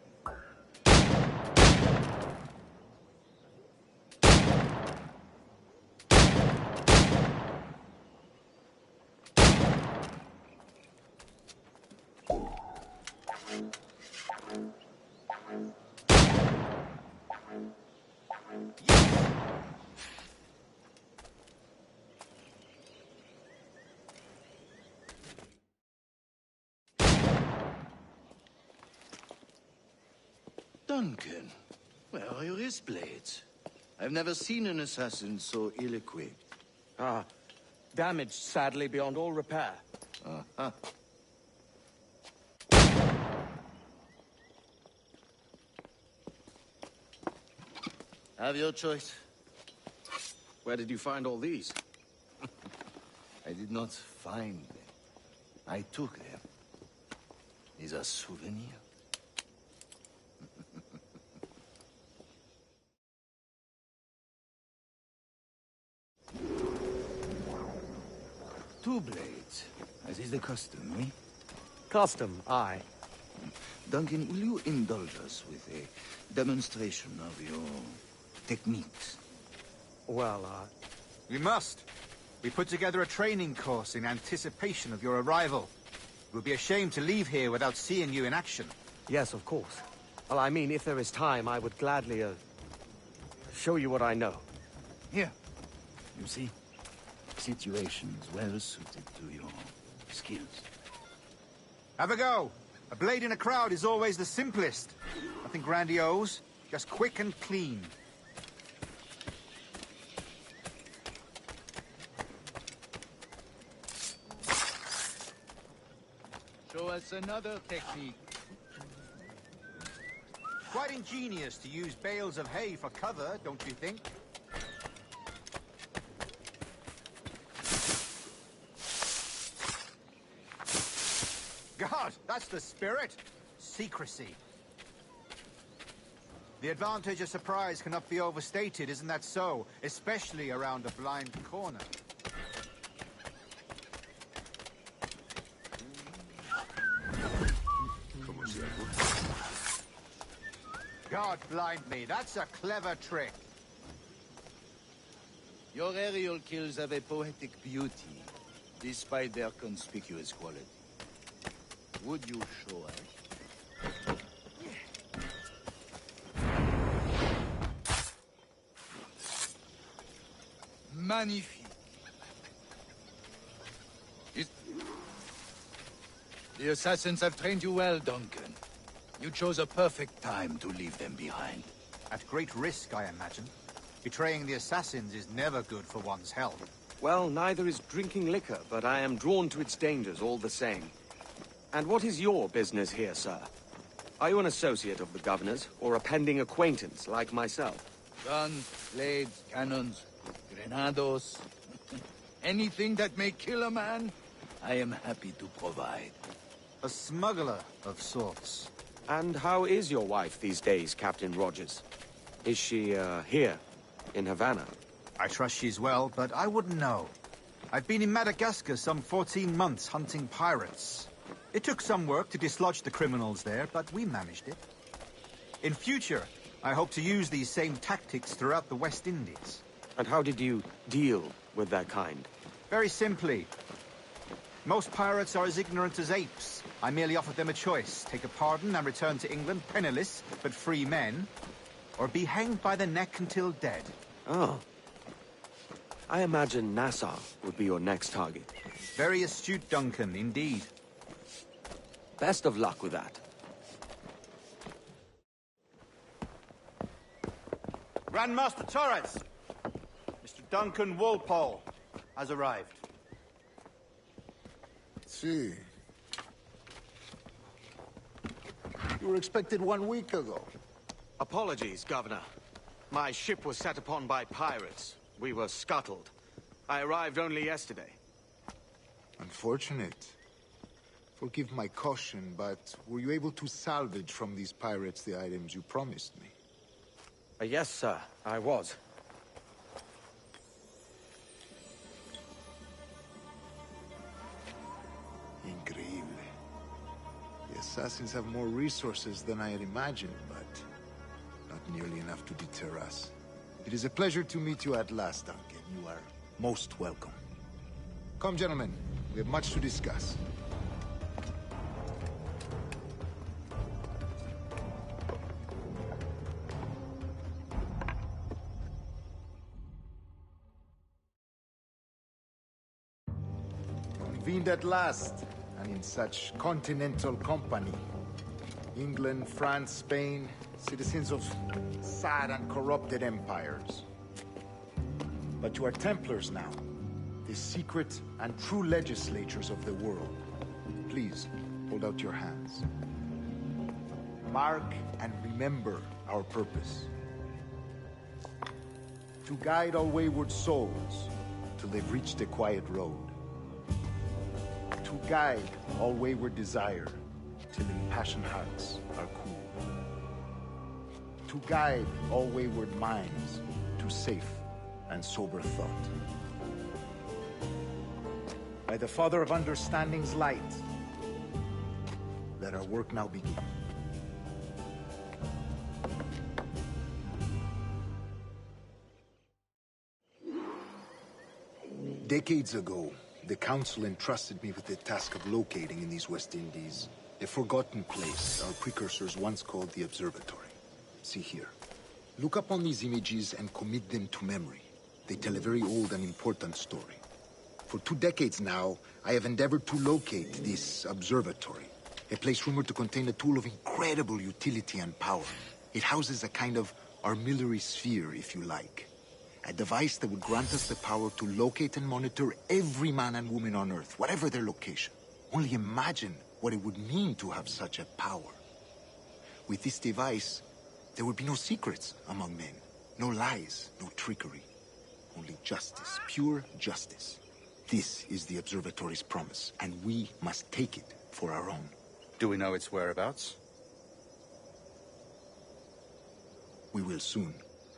Speaker 1: Duncan, where are your wrist blades? I've never seen an assassin so ill-equipped.
Speaker 4: Ah, damaged sadly beyond all repair.
Speaker 1: Uh-huh. Have your choice.
Speaker 4: Where did you find all these?
Speaker 1: I did not find them. I took them. These are souvenirs. Two blades, as is the custom, eh?
Speaker 4: Custom, aye.
Speaker 1: Duncan, will you indulge us with a demonstration of your techniques?
Speaker 4: Well,
Speaker 23: We must. We put together a training course in anticipation of your arrival. It would be a shame to leave here without seeing you in action.
Speaker 4: Yes, of course. Well, I mean, if there is time, I would gladly, show you what I know.
Speaker 1: Here. You see? Situations well suited to your skills.
Speaker 23: Have a go. A blade in a crowd is always the simplest. Nothing grandiose, just quick and clean.
Speaker 1: Show us another technique.
Speaker 23: Quite ingenious to use bales of hay for cover, don't you think? God, that's the spirit. Secrecy. The advantage of surprise cannot be overstated, isn't that so? Especially around a blind corner. God blind me, that's a clever trick.
Speaker 1: Your aerial kills have a poetic beauty, despite their conspicuous quality. Would you show us? Magnifique. The assassins have trained you well, Duncan. You chose a perfect time to leave them behind.
Speaker 23: At great risk, I imagine. Betraying the assassins is never good for one's health.
Speaker 4: Well, neither is drinking liquor, but I am drawn to its dangers all the same. And what is your business here, sir? Are you an associate of the governor's, or a pending acquaintance like myself?
Speaker 1: Guns, blades, cannons, grenados. Anything that may kill a man, I am happy to provide.
Speaker 23: A smuggler of sorts.
Speaker 4: And how is your wife these days, Captain Rogers? Is she, here, in Havana?
Speaker 23: I trust she's well, but I wouldn't know. I've been in Madagascar some 14 months hunting pirates. It took some work to dislodge the criminals there, but we managed it. In future, I hope to use these same tactics throughout the West Indies.
Speaker 4: And how did you deal with that kind?
Speaker 23: Very simply. Most pirates are as ignorant as apes. I merely offered them a choice. Take a pardon and return to England penniless, but free men. Or be hanged by the neck until dead.
Speaker 4: Oh. I imagine Nassau would be your next target.
Speaker 23: Very astute, Duncan, indeed.
Speaker 4: Best of luck with that.
Speaker 23: Grandmaster Torres! Mr. Duncan Walpole has arrived.
Speaker 2: See. You were expected 1 week ago.
Speaker 4: Apologies, Governor. My ship was set upon by pirates. We were scuttled. I arrived only yesterday.
Speaker 2: Unfortunate. Forgive my caution, but were you able to salvage from these pirates the items you promised me?
Speaker 4: Yes, sir, I was.
Speaker 2: Increíble. The assassins have more resources than I had imagined, but not nearly enough to deter us. It is a pleasure to meet you at last, Duncan. You are most welcome. Come, gentlemen. We have much to discuss. Convened at last, and in such continental company. England, France, Spain, citizens of sad and corrupted empires. But you are Templars now, the secret and true legislators of the world. Please, hold out your hands. Mark and remember our purpose. To guide all wayward souls till they've reached the quiet road. To guide all wayward desire till impassioned hearts are cool. To guide all wayward minds to safe and sober thought. By the Father of Understanding's light, let our work now begin. Decades ago, the Council entrusted me with the task of locating in these West Indies a forgotten place our precursors once called the Observatory. See here. Look upon these images and commit them to memory. They tell a very old and important story. For 2 decades now, I have endeavored to locate this observatory, a place rumored to contain a tool of incredible utility and power. It houses a kind of armillary sphere, if you like. A device that would grant us the power to locate and monitor every man and woman on Earth, whatever their location. Only imagine what it would mean to have such a power. With this device, there would be no secrets among men, no lies, no trickery. Only justice, pure justice. This is the Observatory's promise, and we must take it for our own.
Speaker 23: Do we know its whereabouts?
Speaker 2: We will soon.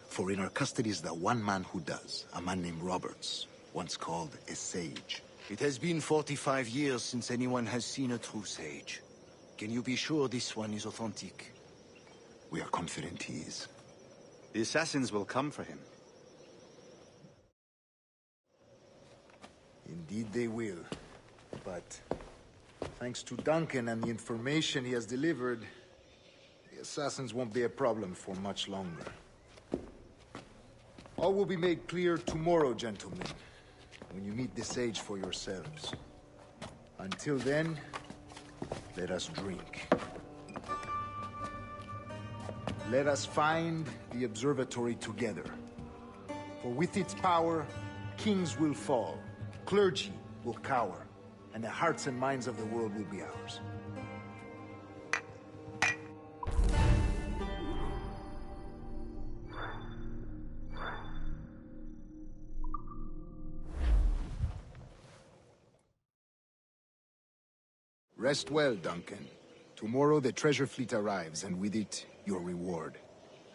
Speaker 2: For in our custody is the one man who does, a man named Roberts, once called a sage.
Speaker 1: It has been 45 years since anyone has seen a true sage. Can you be sure this one is authentic?
Speaker 2: We are confident he is.
Speaker 23: The assassins will come for him.
Speaker 2: Indeed they will. But thanks to Duncan and the information he has delivered, the assassins won't be a problem for much longer. All will be made clear tomorrow, gentlemen, when you meet the sage for yourselves. Until then, let us drink. Let us find the observatory together. For with its power, kings will fall, clergy will cower, and the hearts and minds of the world will be ours. Rest well, Duncan. Tomorrow the treasure fleet arrives, and with it, your reward.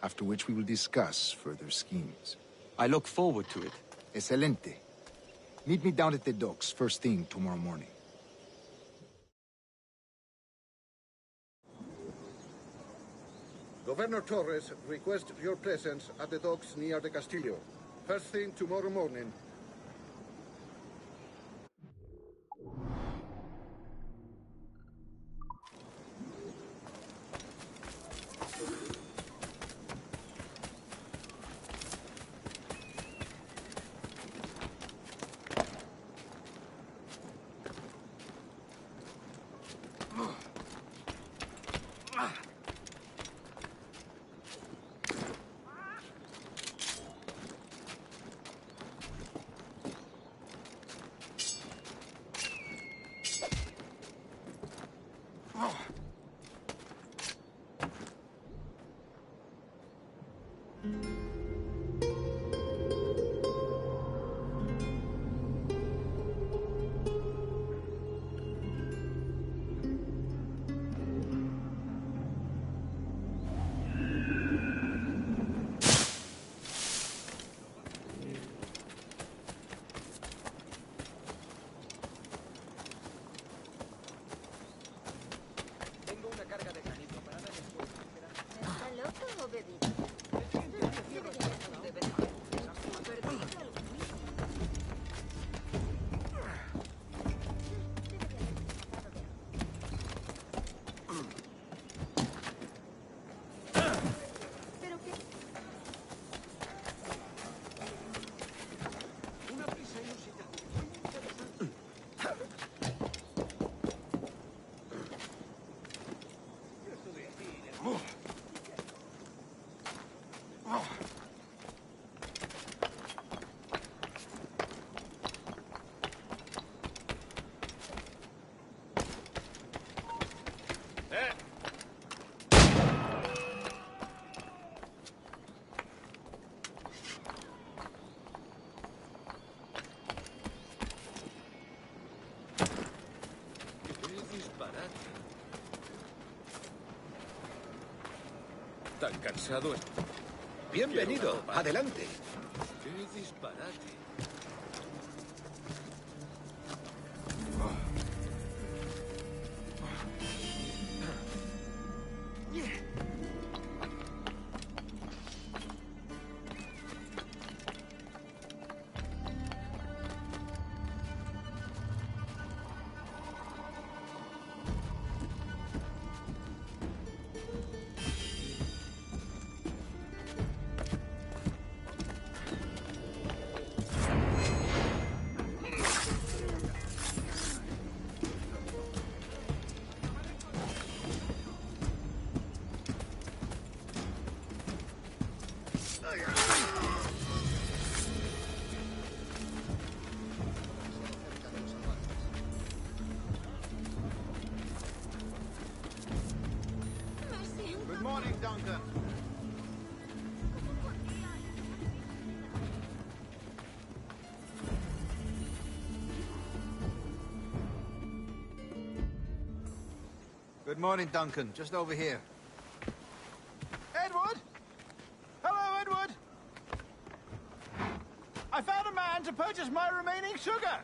Speaker 2: After which we will discuss further schemes.
Speaker 4: I look forward to it.
Speaker 2: Excelente. Meet me down at the docks first thing tomorrow morning.
Speaker 20: Governor Torres requests your presence at the docks near the Castillo. First thing tomorrow morning.
Speaker 14: Tan cansado. Bienvenido. Adelante. Qué disparate.
Speaker 6: Good morning, Duncan.
Speaker 23: Good morning, Duncan. Just over here.
Speaker 6: Edward? Hello, Edward. I found a man to purchase my remaining sugar.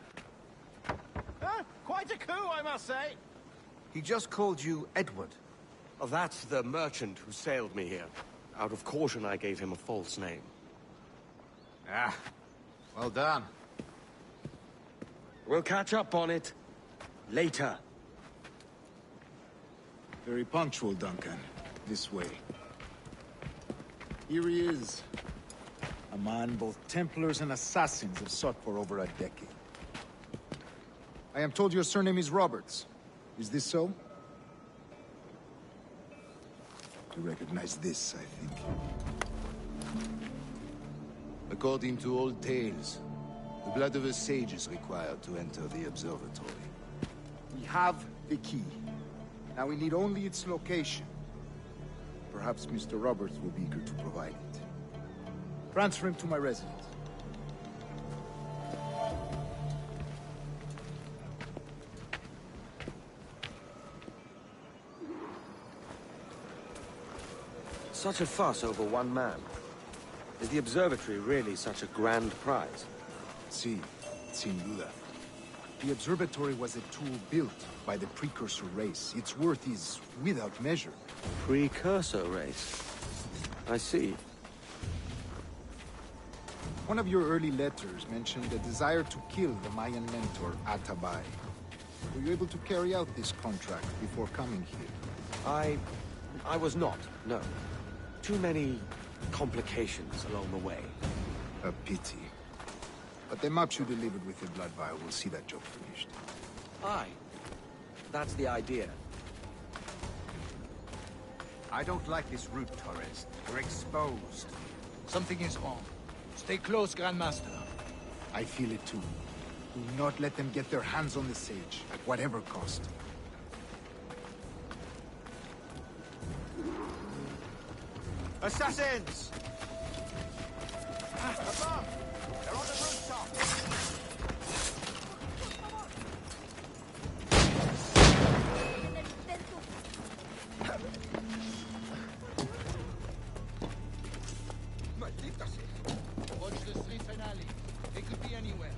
Speaker 6: Quite a coup, I must say.
Speaker 23: He just called you Edward.
Speaker 4: Oh, that's the merchant who sailed me here. Out of caution, I gave him a false name.
Speaker 23: Ah, well done.
Speaker 4: We'll catch up on it later.
Speaker 2: Very punctual, Duncan. This way. Here he is. A man both Templars and Assassins have sought for over a decade. I am told your surname is Roberts. Is this so? You recognize this, I think.
Speaker 1: According to old tales, the blood of a sage is required to enter the observatory.
Speaker 2: We have the key. Now we need only its location. Perhaps Mr. Roberts will be eager to provide it. Transfer him to my residence.
Speaker 4: Such a fuss over one man. Is the observatory really such a grand prize?
Speaker 2: Si, sin duda. The observatory was a tool built by the precursor race. Its worth is without measure.
Speaker 4: Precursor race? I see.
Speaker 2: One of your early letters mentioned a desire to kill the Mayan mentor, Atabay. Were you able to carry out this contract before coming here?
Speaker 4: I was not, no. Too many complications along the way.
Speaker 2: A pity. But the maps you delivered with the blood vial will see that job finished.
Speaker 4: Aye. That's the idea.
Speaker 23: I don't like this route, Torres. We're exposed.
Speaker 1: Something is wrong. Stay close, Grandmaster.
Speaker 2: I feel it too. Do not let them get their hands on the sage, at whatever cost.
Speaker 23: Assassins! Above! They're on the rooftop!
Speaker 1: Watch the streets and alley. They could be anywhere.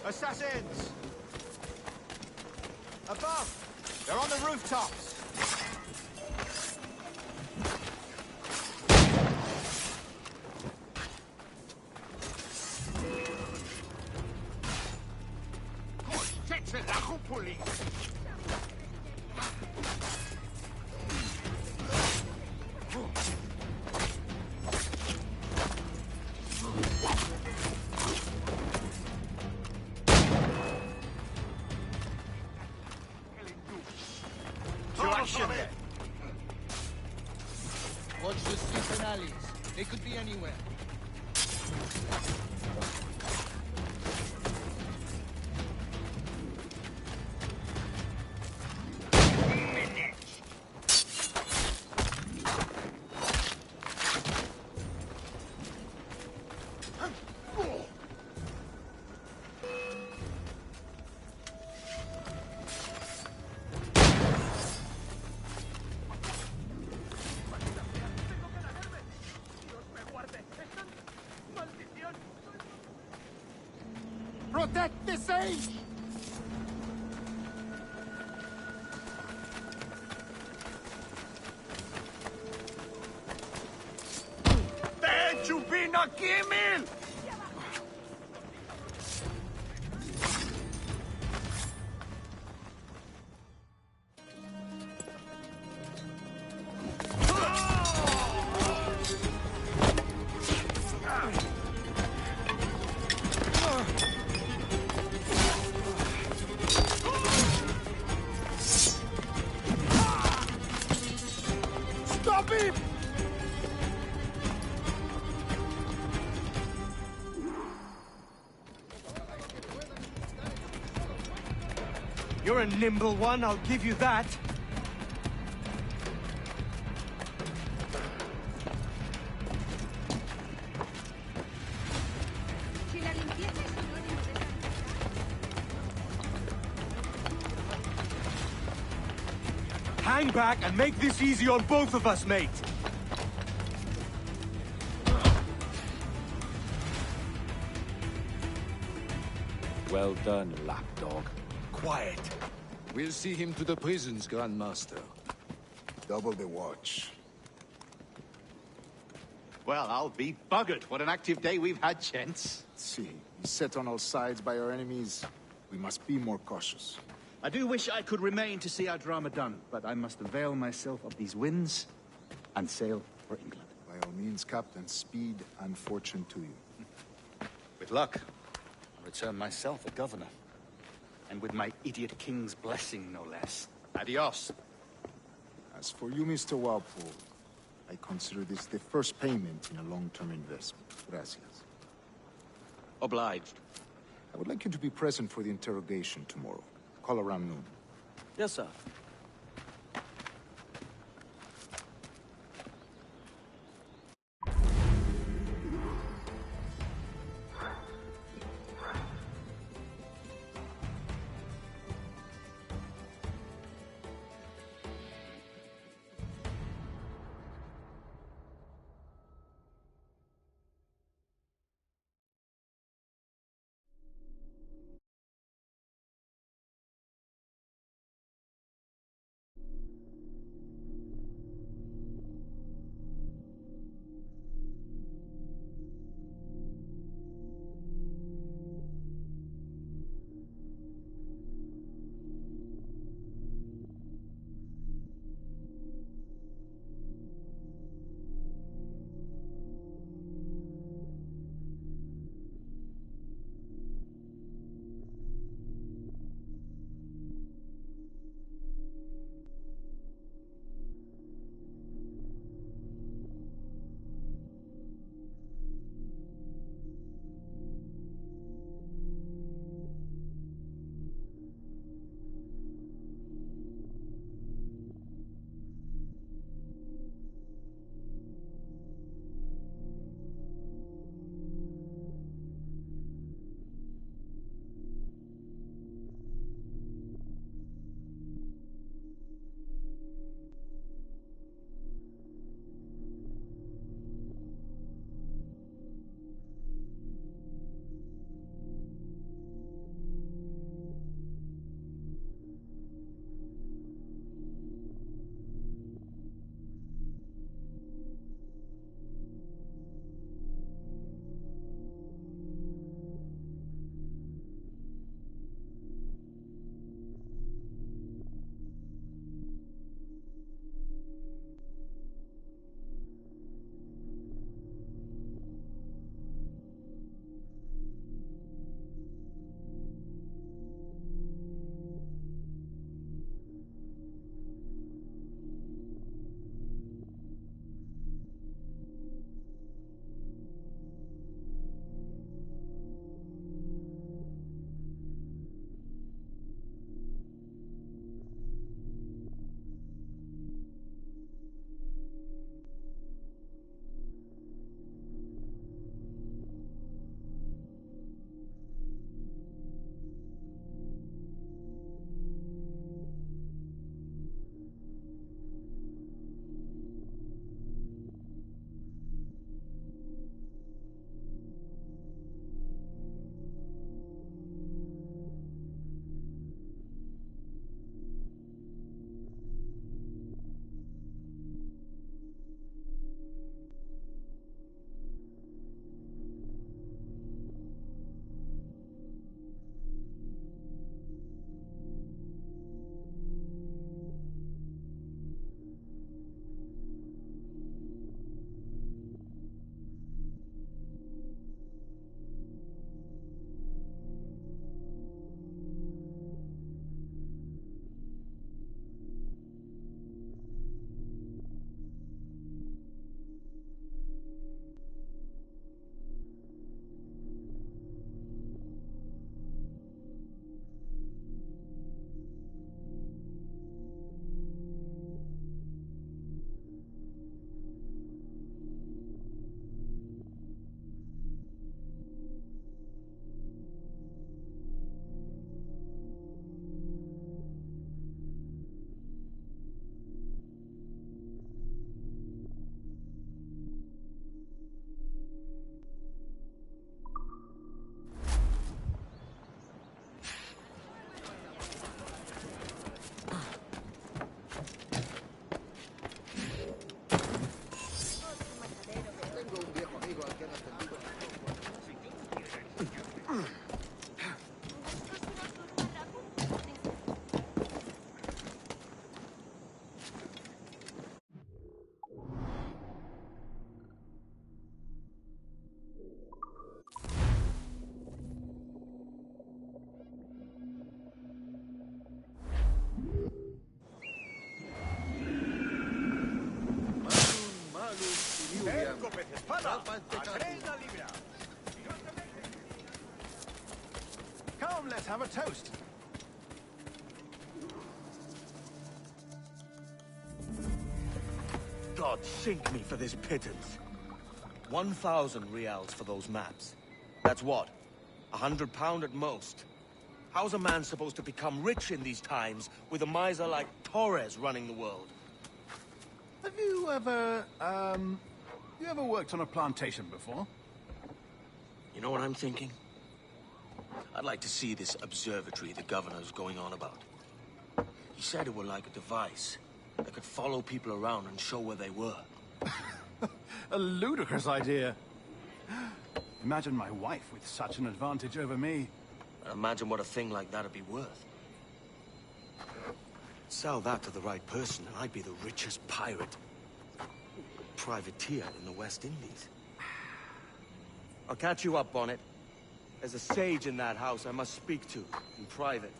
Speaker 23: Assassins! Above! They're on the rooftops! Watch the streets and alleys. They could be anywhere. Protect the sage!
Speaker 5: Chupina Kimil! Stop him!
Speaker 4: You're a nimble one, I'll give you that.
Speaker 19: Si la limpieza es sinónimo de
Speaker 4: Hang back and make this easy on both of us, mate.
Speaker 12: Well done, lapdog.
Speaker 1: Quiet. We'll see him to the prisons, Grandmaster.
Speaker 2: Double the watch.
Speaker 23: Well, I'll be buggered. What an active day we've had, gents.
Speaker 2: See, set on all sides by our enemies. We must be more cautious.
Speaker 23: I do wish I could remain to see our drama done, but I must avail myself of these winds and sail for England.
Speaker 2: By all means, Captain, speed and fortune to you.
Speaker 23: With luck, I'll return myself a governor. And with my idiot king's blessing, no less. Adios.
Speaker 2: As for you, Mr. Walpole, I consider this the first payment in a long-term investment. Gracias.
Speaker 4: Obliged.
Speaker 2: I would like you to be present for the interrogation tomorrow. Call around noon.
Speaker 4: Yes, sir.
Speaker 6: golpes de espada. ¡Adrena libra! Come, let's have a toast.
Speaker 4: God sink me for this pittance. 1,000 reals for those maps. That's what? £100 at most. How's a man supposed to become rich in these times with a miser like Torres running the world?
Speaker 6: Have you ever worked on a plantation before?
Speaker 1: You know what I'm thinking? I'd like to see this observatory the governor's going on about. He said it were like a device that could follow people around and show where they were.
Speaker 6: A ludicrous idea. Imagine my wife with such an advantage over me.
Speaker 1: Imagine what a thing like that'd be worth. Sell that to the right person and I'd be the richest pirate. Privateer in the West Indies.
Speaker 4: I'll catch you up, Bonnet. There's a sage in that house I must speak to, in private.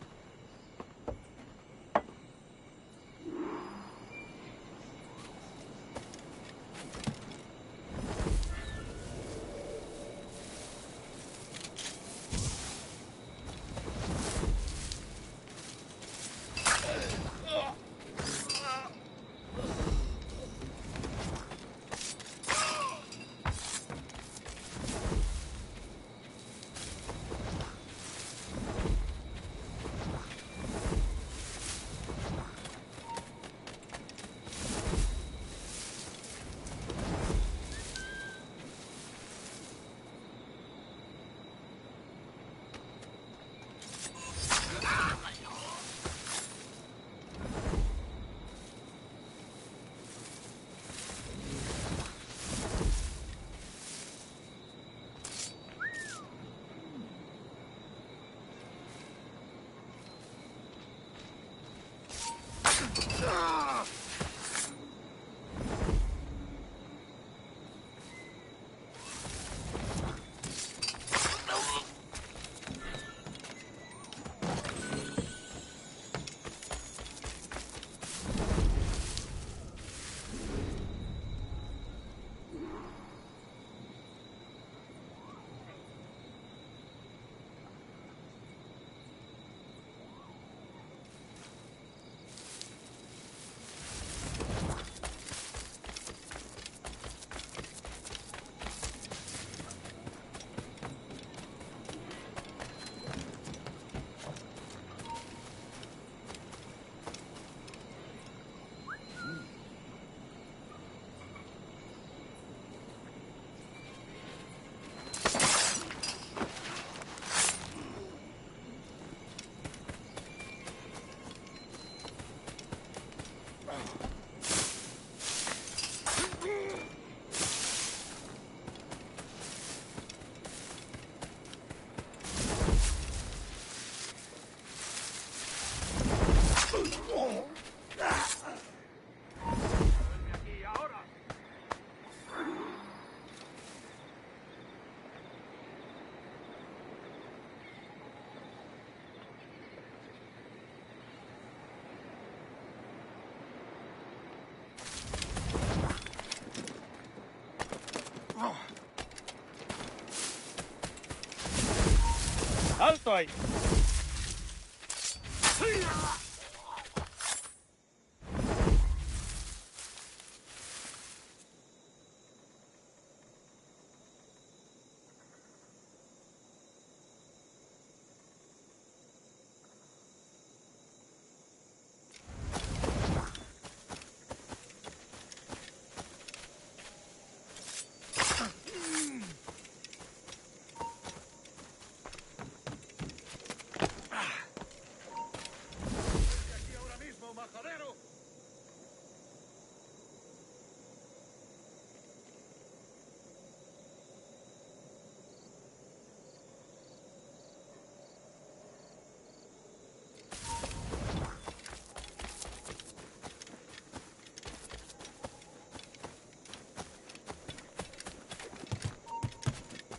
Speaker 4: ¡Alto ahí!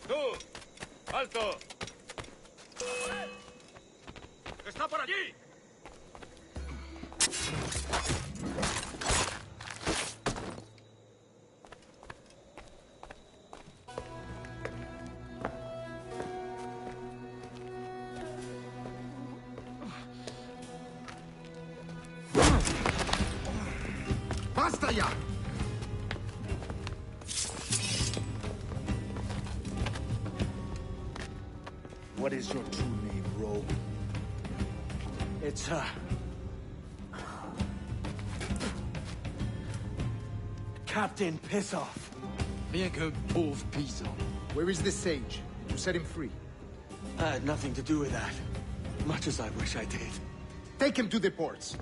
Speaker 16: ¡Tú! ¡Alto! ¡Está por allí!
Speaker 2: Basta ya! What is your true name, rogue?
Speaker 4: It's, Captain Pissoff.
Speaker 1: Rien qu'un pauvre paysan.
Speaker 2: Where is the sage? Did you set him free?
Speaker 4: I had nothing to do with that. Much as I wish I did.
Speaker 2: Take him to the ports.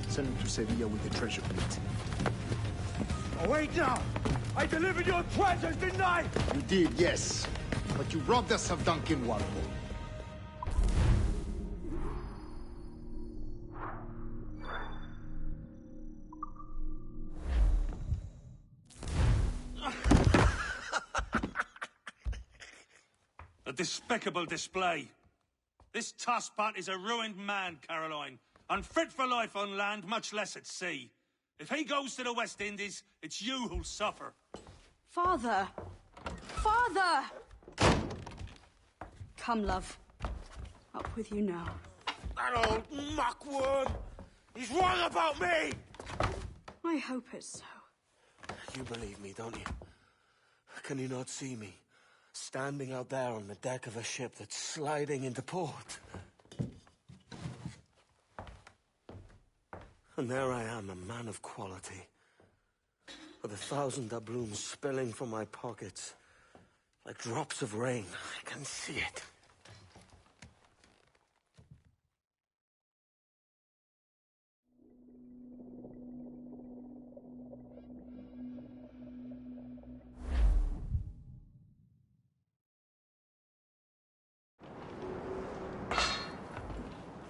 Speaker 2: Send him to Sevilla with the treasure plate.
Speaker 4: Oh, wait now! I delivered your treasures, didn't I?
Speaker 2: You did, yes. But you robbed us of Duncan Walpole.
Speaker 3: A despicable display. This tosspot is a ruined man, Caroline. Unfit for life on land, much less at sea. If he goes to the West Indies, it's you who'll suffer.
Speaker 7: Father! Father! Come, love. Up with you now.
Speaker 3: That old muckwort! He's wrong about me!
Speaker 7: I hope it's so.
Speaker 4: You believe me, don't you? Can you not see me? Standing out there on the deck of a ship that's sliding into port. And there I am, a man of quality. With 1,000 doubloons spilling from my pockets. Like drops of rain. I can see it.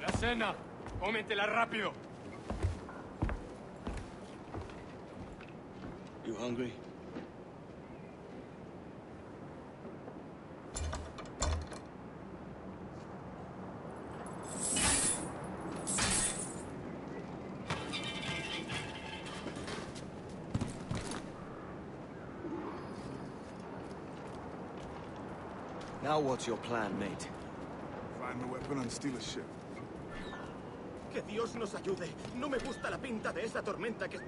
Speaker 16: La cena. Cómetela rápido.
Speaker 4: You hungry? Now what's your plan, mate?
Speaker 10: Find a weapon and steal a ship.
Speaker 21: Que Dios nos ayude. No me gusta la pinta de esa tormenta que...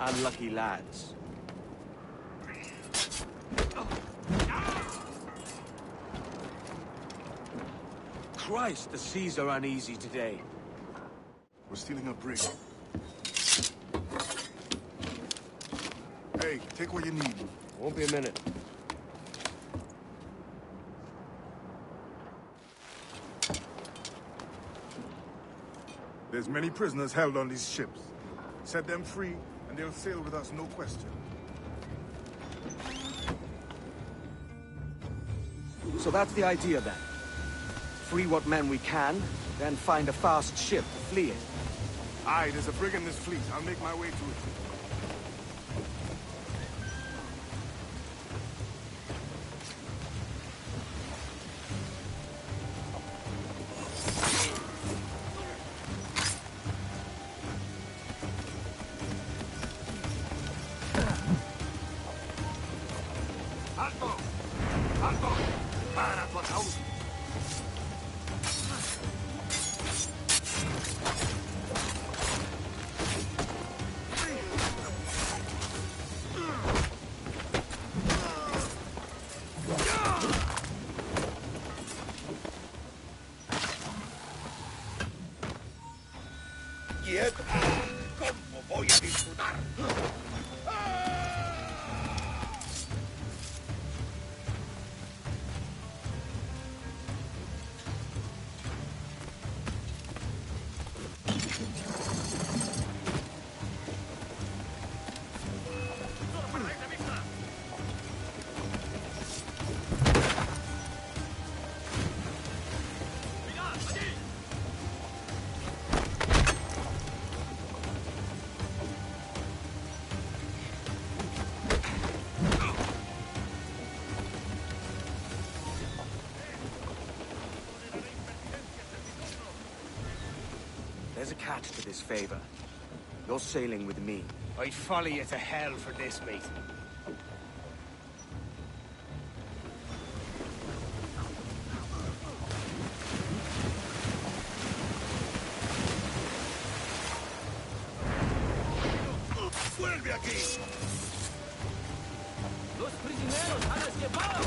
Speaker 4: Unlucky lads. Christ, the seas are uneasy today.
Speaker 10: We're stealing a brig. Hey, take what you need.
Speaker 4: Won't be a minute.
Speaker 10: There's many prisoners held on these ships. Set them free, and they'll sail with us, no question.
Speaker 4: So that's the idea, then. Free what men we can, then find a fast ship to flee it.
Speaker 10: Aye, there's a brig in this fleet. I'll make my way to it.
Speaker 17: ¿Cómo voy a disfrutar?
Speaker 4: There's a catch to this favor. You're sailing with me.
Speaker 9: I'd follow you to hell for this, mate.
Speaker 5: ¡Vuelve aquí!
Speaker 16: ¡Los prisioneros han escapado!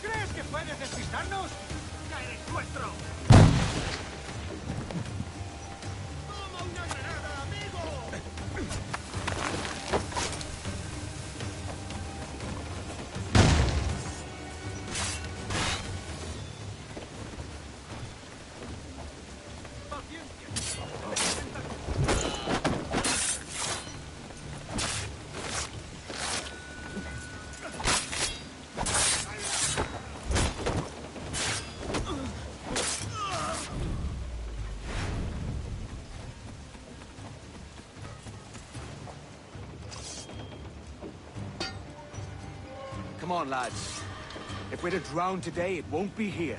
Speaker 9: ¿Crees que puedes despistarnos? ¡Ya eres nuestro!
Speaker 5: ¡Toma una granada, amigo!
Speaker 4: Come on, lads. If we're to drown today, it won't be here.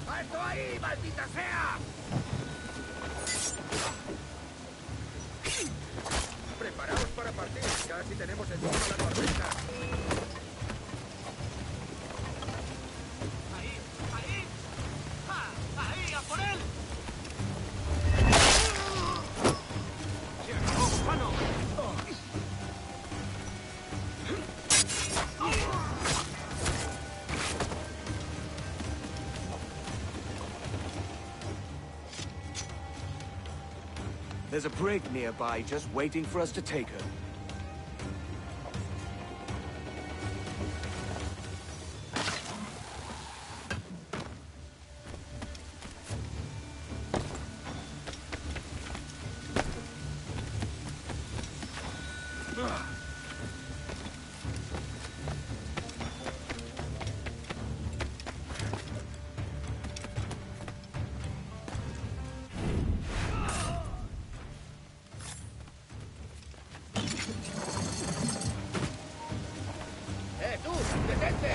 Speaker 9: ¡Alto ahí, maldita sea!
Speaker 20: Preparaos para partir. Casi tenemos encima la tormenta.
Speaker 9: ¡Ahí! ¡Ahí! ¡Ah! ¡Ahí! ¡A por él! ¡Se acabó, gusano!
Speaker 4: There's a brig nearby just waiting for us to take her.
Speaker 9: ¡Tú! ¡Detente!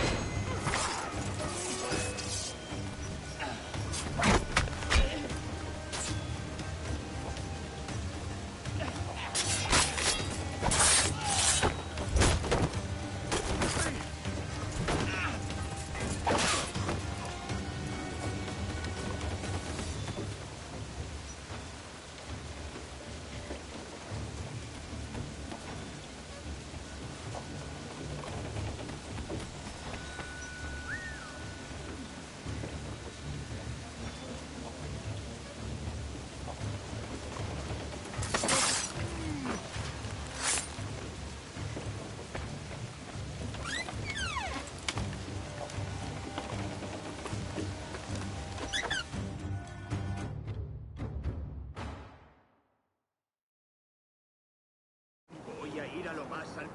Speaker 5: Voy a ir a lo más alto.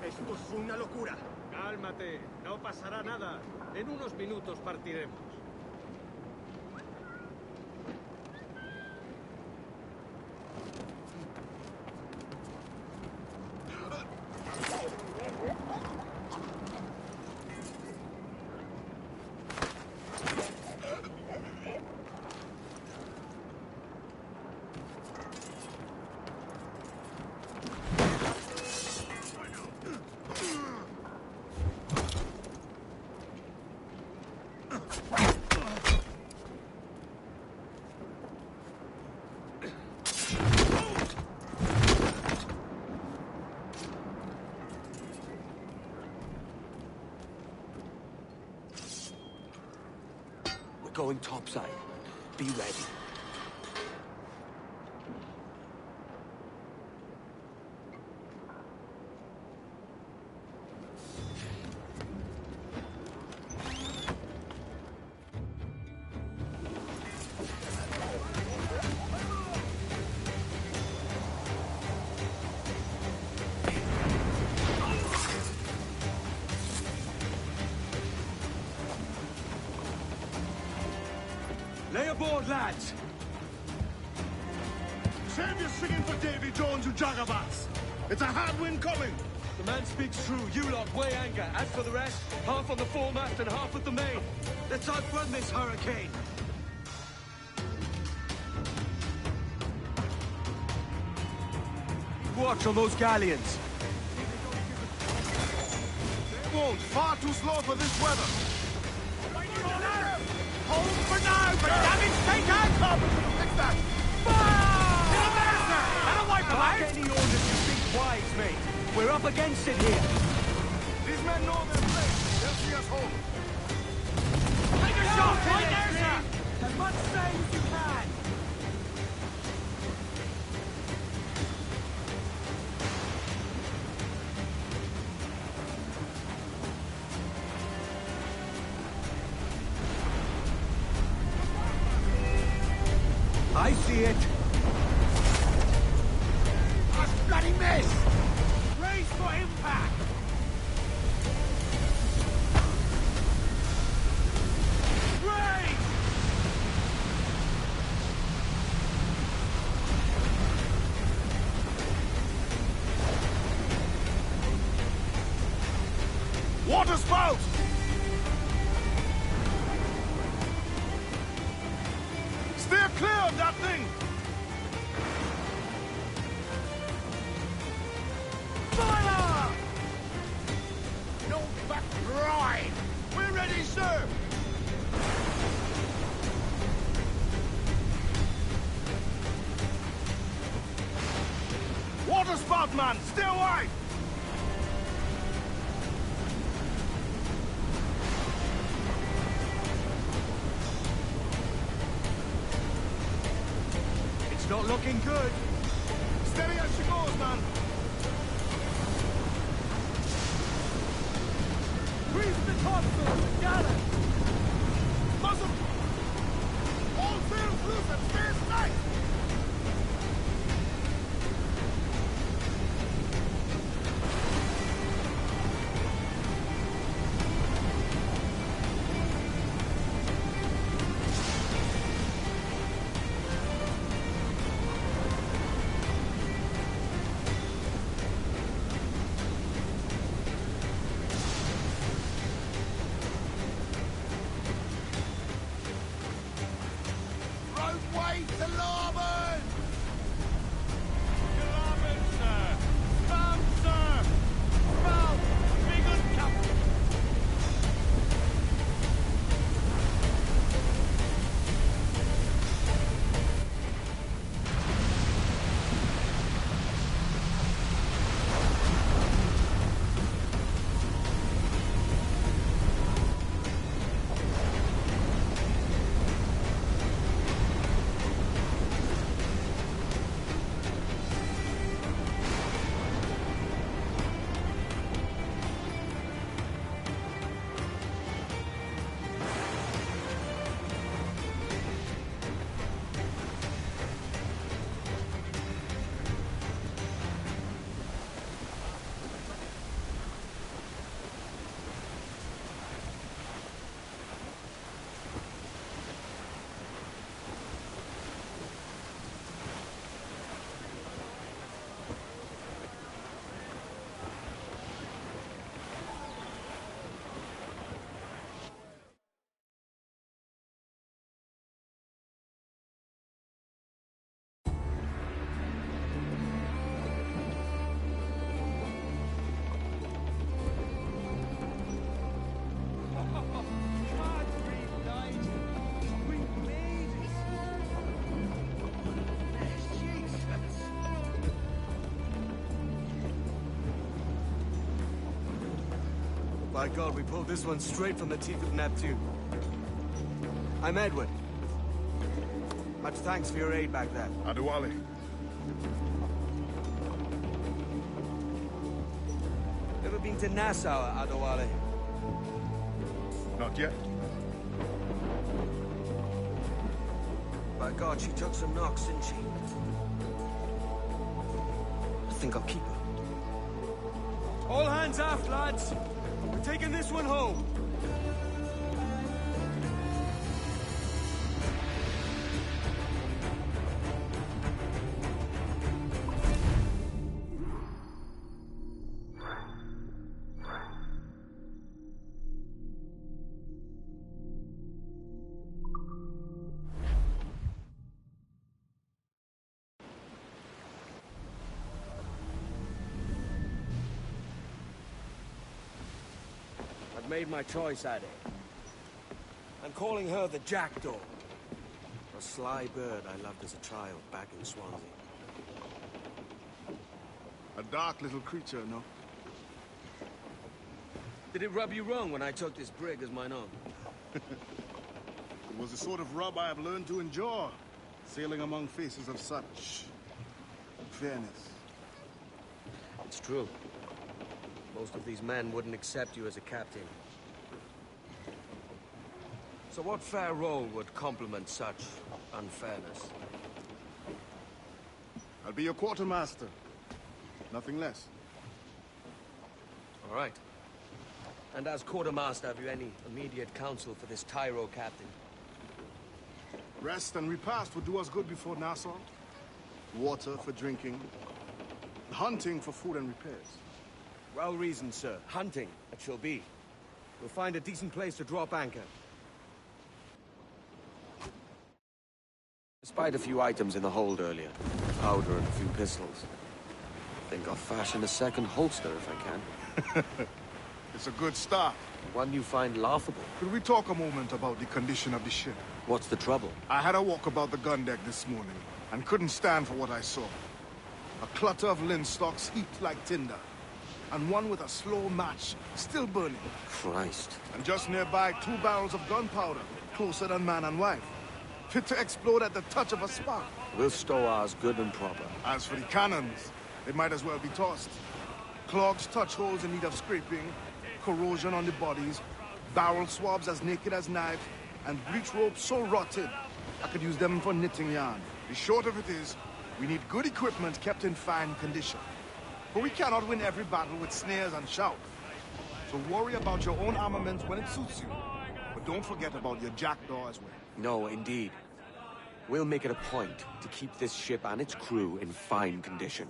Speaker 5: Esto es una locura.
Speaker 15: Cálmate, no pasará nada. En unos minutos partiremos.
Speaker 4: We're going topside. Be ready.
Speaker 16: aboard, lads!
Speaker 10: Save your singing for Davy Jones, you jagabats! It's a hard wind coming!
Speaker 16: The man speaks true. You lot weigh anchor. As for the rest, half on the foremast and half at the main. Let's outrun this hurricane. Watch on those galleons.
Speaker 10: They won't. Far too slow for this weather.
Speaker 9: Hold for now, but damage taken!
Speaker 10: Fix that!
Speaker 9: That'll wipe them out!
Speaker 16: Any orders you think wise, mate. We're up against it here.
Speaker 10: These men know their place. They'll see us home.
Speaker 9: Take a shot! Right there, sir! As much sail as you can!
Speaker 16: I see it.
Speaker 9: That's bloody miss! Brace for impact! Brace!
Speaker 10: Water spout! Steer clear of that thing! Fire! No back ride! We're ready, sir! Water spout, man! Stay wide!
Speaker 16: It's not looking good.
Speaker 10: Steady as she goes, man!
Speaker 9: Grease the topsail, the gallant!
Speaker 10: Muzzle! All sails loose and stay tight! Way to larboard!
Speaker 3: Larboard, sir! Bow, sir! Bow! Be good, Captain!
Speaker 16: By God, we pulled this one straight from the teeth of Neptune. I'm Edward. Much thanks for your aid back then.
Speaker 10: Adewale.
Speaker 16: Ever been to Nassau, Adewale?
Speaker 10: Not yet.
Speaker 16: By God, she took some knocks, didn't she? I think I'll keep her. All hands aft, lads! We're taking this one home.
Speaker 4: made my choice, Addy. I'm calling her the Jackdaw. A sly bird I loved as a child back in Swansea.
Speaker 10: A dark little creature, no?
Speaker 4: Did it rub you wrong when I took this brig as mine own?
Speaker 10: It was the sort of rub I have learned to endure, sailing among faces of such fairness.
Speaker 4: It's true. Most of these men wouldn't accept you as a captain. So what fair role would complement such unfairness?
Speaker 10: I'll be your quartermaster. Nothing less.
Speaker 4: All right. And as quartermaster, have you any immediate counsel for this Tyro captain?
Speaker 10: Rest and repast would do us good before Nassau. Water for drinking. Hunting for food and repairs.
Speaker 4: Well reasoned, sir. Hunting, it shall be. We'll find a decent place to drop anchor. Despite a few items in the hold earlier, powder and a few pistols, I think I'll fashion a second holster if I can.
Speaker 10: It's a good start.
Speaker 4: One you find laughable.
Speaker 10: Could we talk a moment about the condition of the ship?
Speaker 4: What's the trouble?
Speaker 10: I had a walk about the gun deck this morning, and couldn't stand for what I saw. A clutter of linstocks heaped like tinder, and one with a slow match still burning.
Speaker 4: Christ.
Speaker 10: And just nearby, 2 barrels of gunpowder, closer than man and wife, fit to explode at the touch of a spark.
Speaker 4: We'll stow ours good and proper.
Speaker 10: As for the cannons, they might as well be tossed. Clogs, touch holes in need of scraping, corrosion on the bodies, barrel swabs as naked as knives, and bleach ropes so rotted, I could use them for knitting yarn. The short of it is, we need good equipment kept in fine condition. But we cannot win every battle with snares and shout. So worry about your own armament when it suits you. But don't forget about your Jackdaw as well.
Speaker 4: No, indeed. We'll make it a point to keep this ship and its crew in fine condition.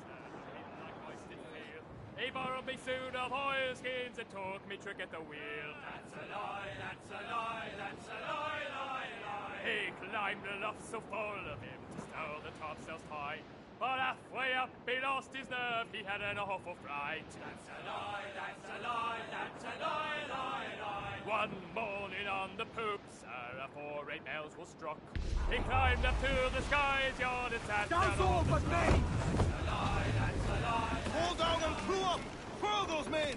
Speaker 9: He borrowed me suit of oilskins and took me trick at the wheel. That's a lie, that's a lie, that's a lie, lie, lie. He climbed aloft so full of him to stow the topsails high. But halfway up he lost his nerve, he had an awful fright. That's a lie, that's a lie, that's a lie, lie, lie. One morning on the poop, sir, afore 8 bells was struck, he climbed up to the sky's yard and sat down on the truck. That's a lie, that's a lie.
Speaker 10: Hold down and crew up! Furl those men!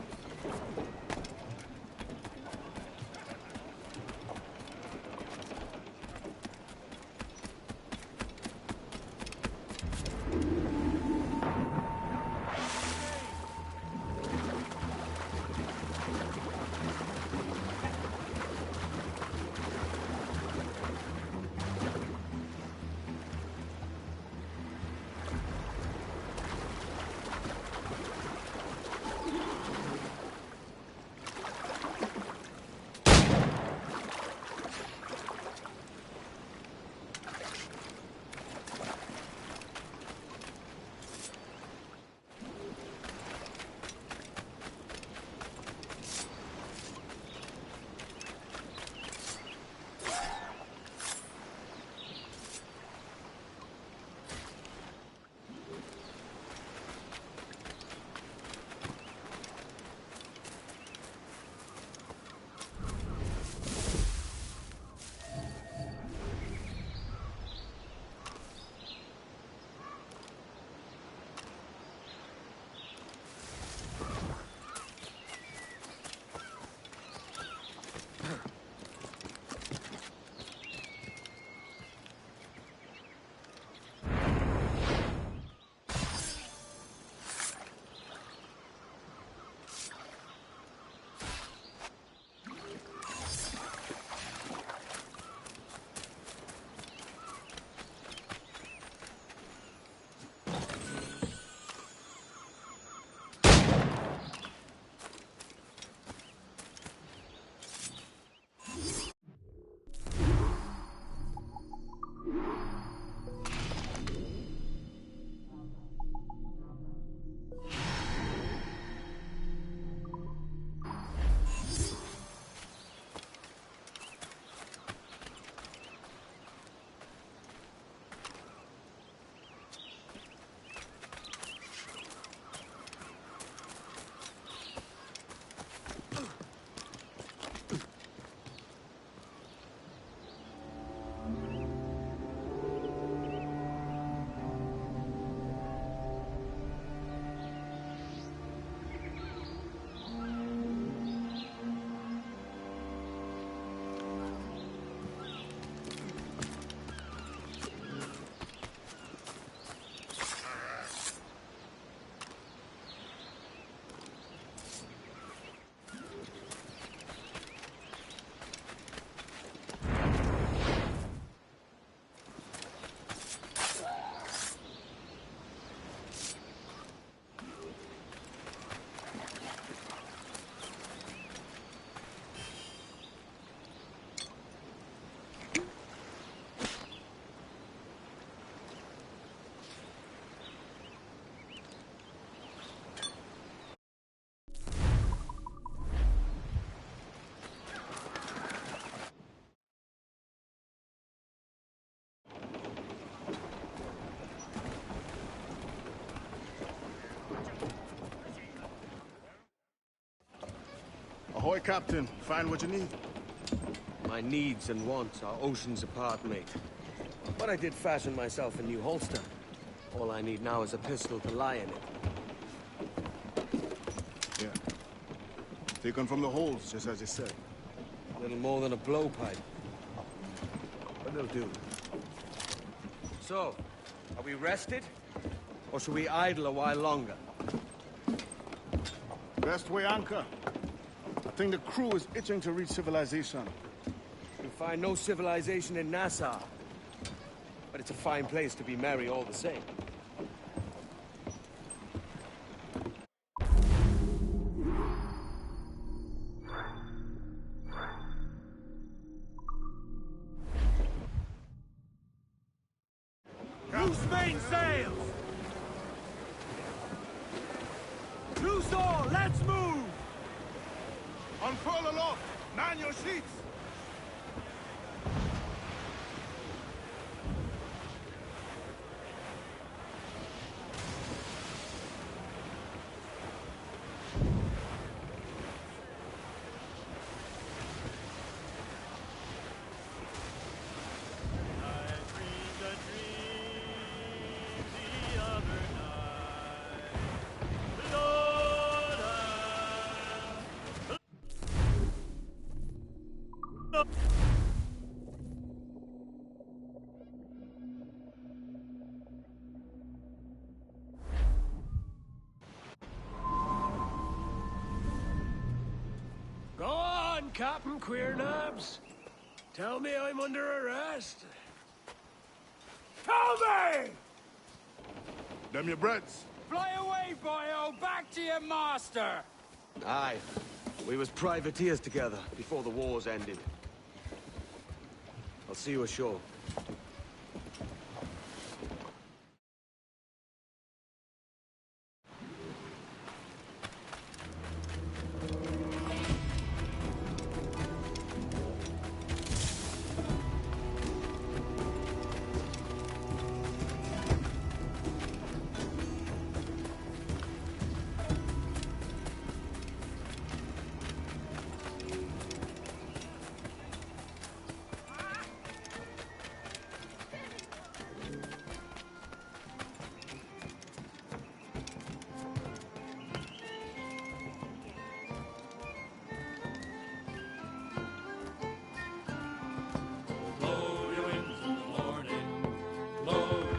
Speaker 10: Ahoy, Captain. Find what you need.
Speaker 4: My needs and wants are oceans apart, mate. But I did fashion myself a new holster. All I need now is a pistol to lie in it.
Speaker 10: Yeah. Taken from the holes, just as you said.
Speaker 4: Little more than a blowpipe. But it'll do. So, are we rested? Or should we idle a while longer?
Speaker 10: Best way anchor. I think the crew is itching to reach civilization.
Speaker 4: You'll find no civilization in Nassau. But it's a fine place to be merry all the same.
Speaker 3: Loose main sails! Loose all, let's move!
Speaker 10: Unfurl aloft! Man your sheets!
Speaker 11: Go on, Captain Queernabs. Tell me I'm under arrest. Tell me!
Speaker 10: Them your breads.
Speaker 9: Fly away, boyo! Back to your master!
Speaker 4: Aye. We was privateers together before the wars ended. I'll see you ashore.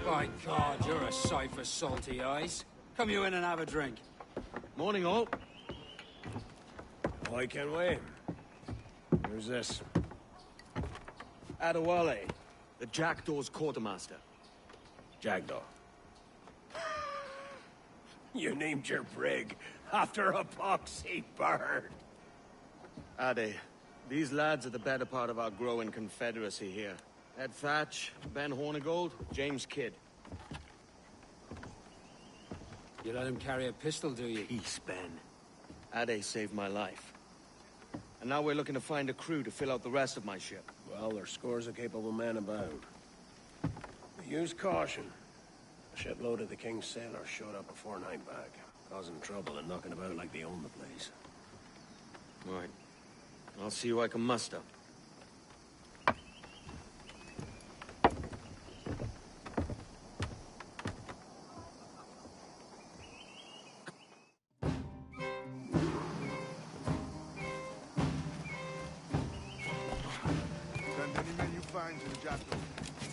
Speaker 9: My God, you're a sight for salty eyes. Come you in and have a drink.
Speaker 4: Morning, all.
Speaker 11: I can wait. Who's this?
Speaker 4: Adewale, the Jackdaw's quartermaster.
Speaker 11: Jackdaw. You named your brig after a poxy bird.
Speaker 4: Ade, these lads are the better part of our growing confederacy here. Ed Thatch, Ben Hornigold, James Kidd.
Speaker 9: You let him carry a pistol, do you?
Speaker 4: Peace, Ben. Ade saved my life. And now we're looking to find a crew to fill out the rest of my ship.
Speaker 11: Well, there's scores of capable men about. But use caution. A shipload of the King's sailors showed up before nightback, causing trouble and knocking about like they own the place.
Speaker 4: Right. I'll see who I can muster.
Speaker 10: Send any men you find to the Jackdaw.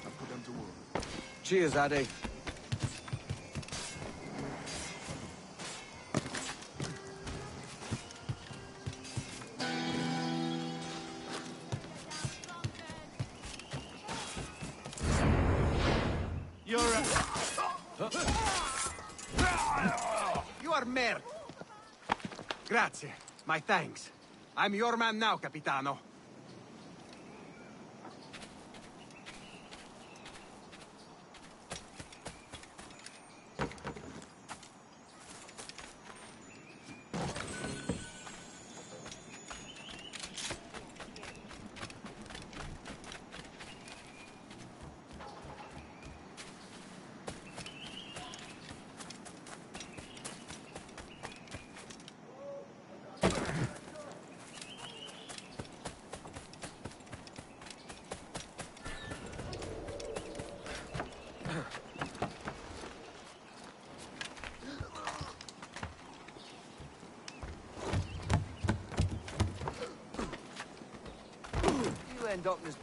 Speaker 10: I'll put them to work.
Speaker 4: Cheers, Ade.
Speaker 23: You are mer. Grazie. My thanks. I'm your man now, Capitano.
Speaker 4: conducting his...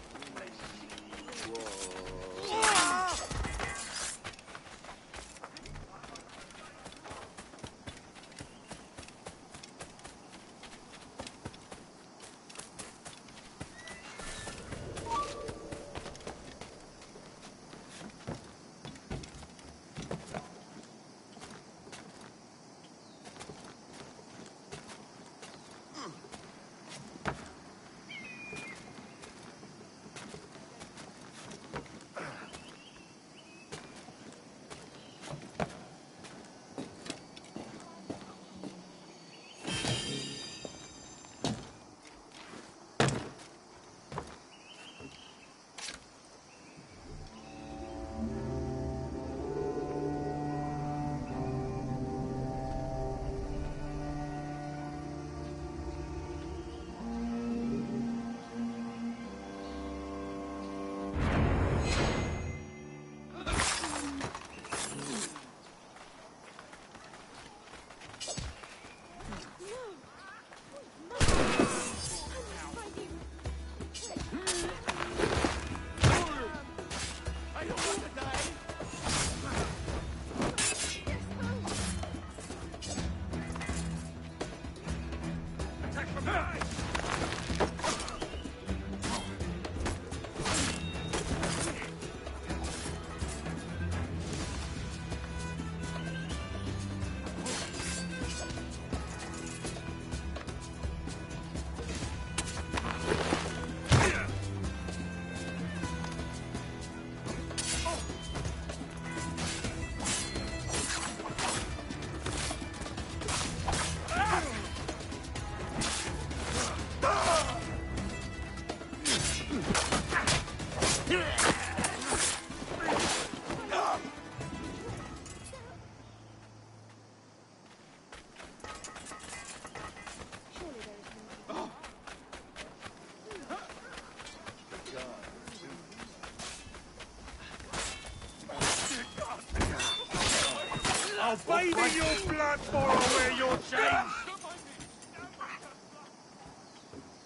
Speaker 3: I'll bathe in your blood before I wear your chains!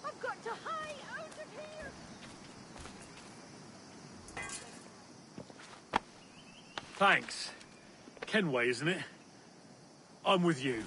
Speaker 19: I've got to hide out of here!
Speaker 3: Thanks. Kenway, isn't it? I'm with you.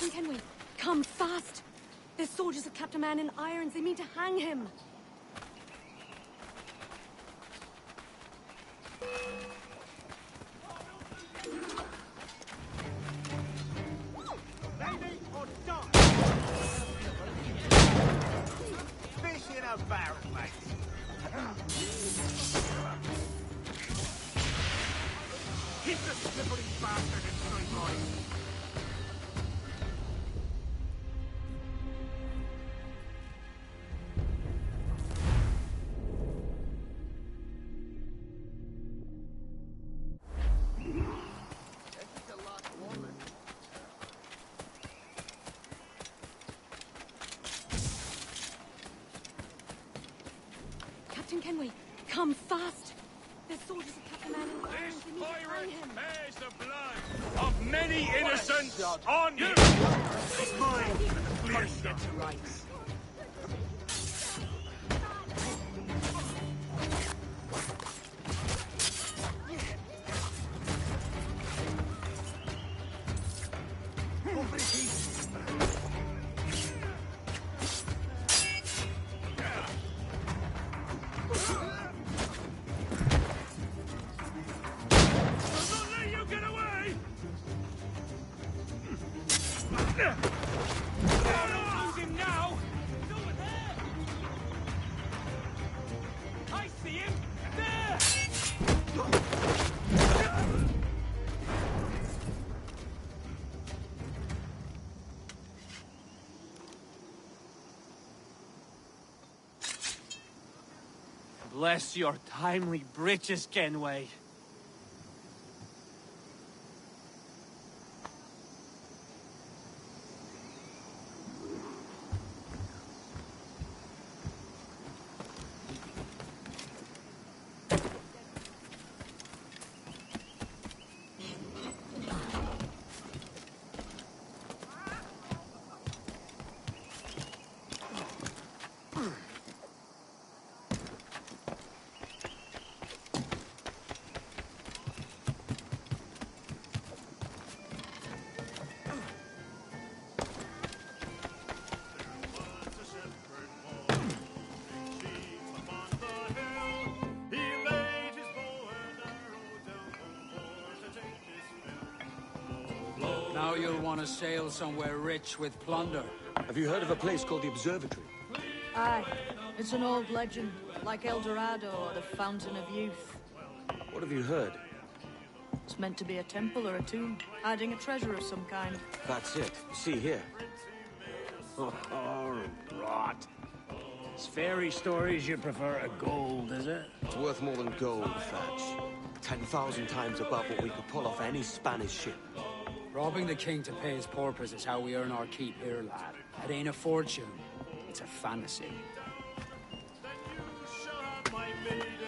Speaker 8: Captain Kenway, come fast! There's soldiers of Captain Man in irons. They mean to hang him.
Speaker 5: Fish in a barrel, mate. Keep the slippery bastard inside mine.
Speaker 8: Captain Kenway, come fast! There's soldiers of Captain Man in irons. They mean to hang him.
Speaker 3: Bears the blood of many innocents on you!
Speaker 5: It's mine. Must get to rights.
Speaker 13: Bless your timely breeches, Kenway.
Speaker 18: Now you'll want to sail somewhere rich with plunder.
Speaker 4: Have you heard of a place called the Observatory?
Speaker 22: Aye. It's an old legend, like El Dorado or the Fountain of Youth.
Speaker 4: What have you heard?
Speaker 22: It's meant to be a temple or a tomb, hiding a treasure of some kind.
Speaker 4: That's it. See here.
Speaker 11: Oh, rot. It's fairy stories you prefer to gold, is it?
Speaker 4: It's worth more than gold, Thatch. 10,000 times above what we could pull off any Spanish ship.
Speaker 18: Robbing the king to pay his porpoise is how we earn our keep here, lad. It ain't a fortune. It's a fantasy.
Speaker 9: My lady.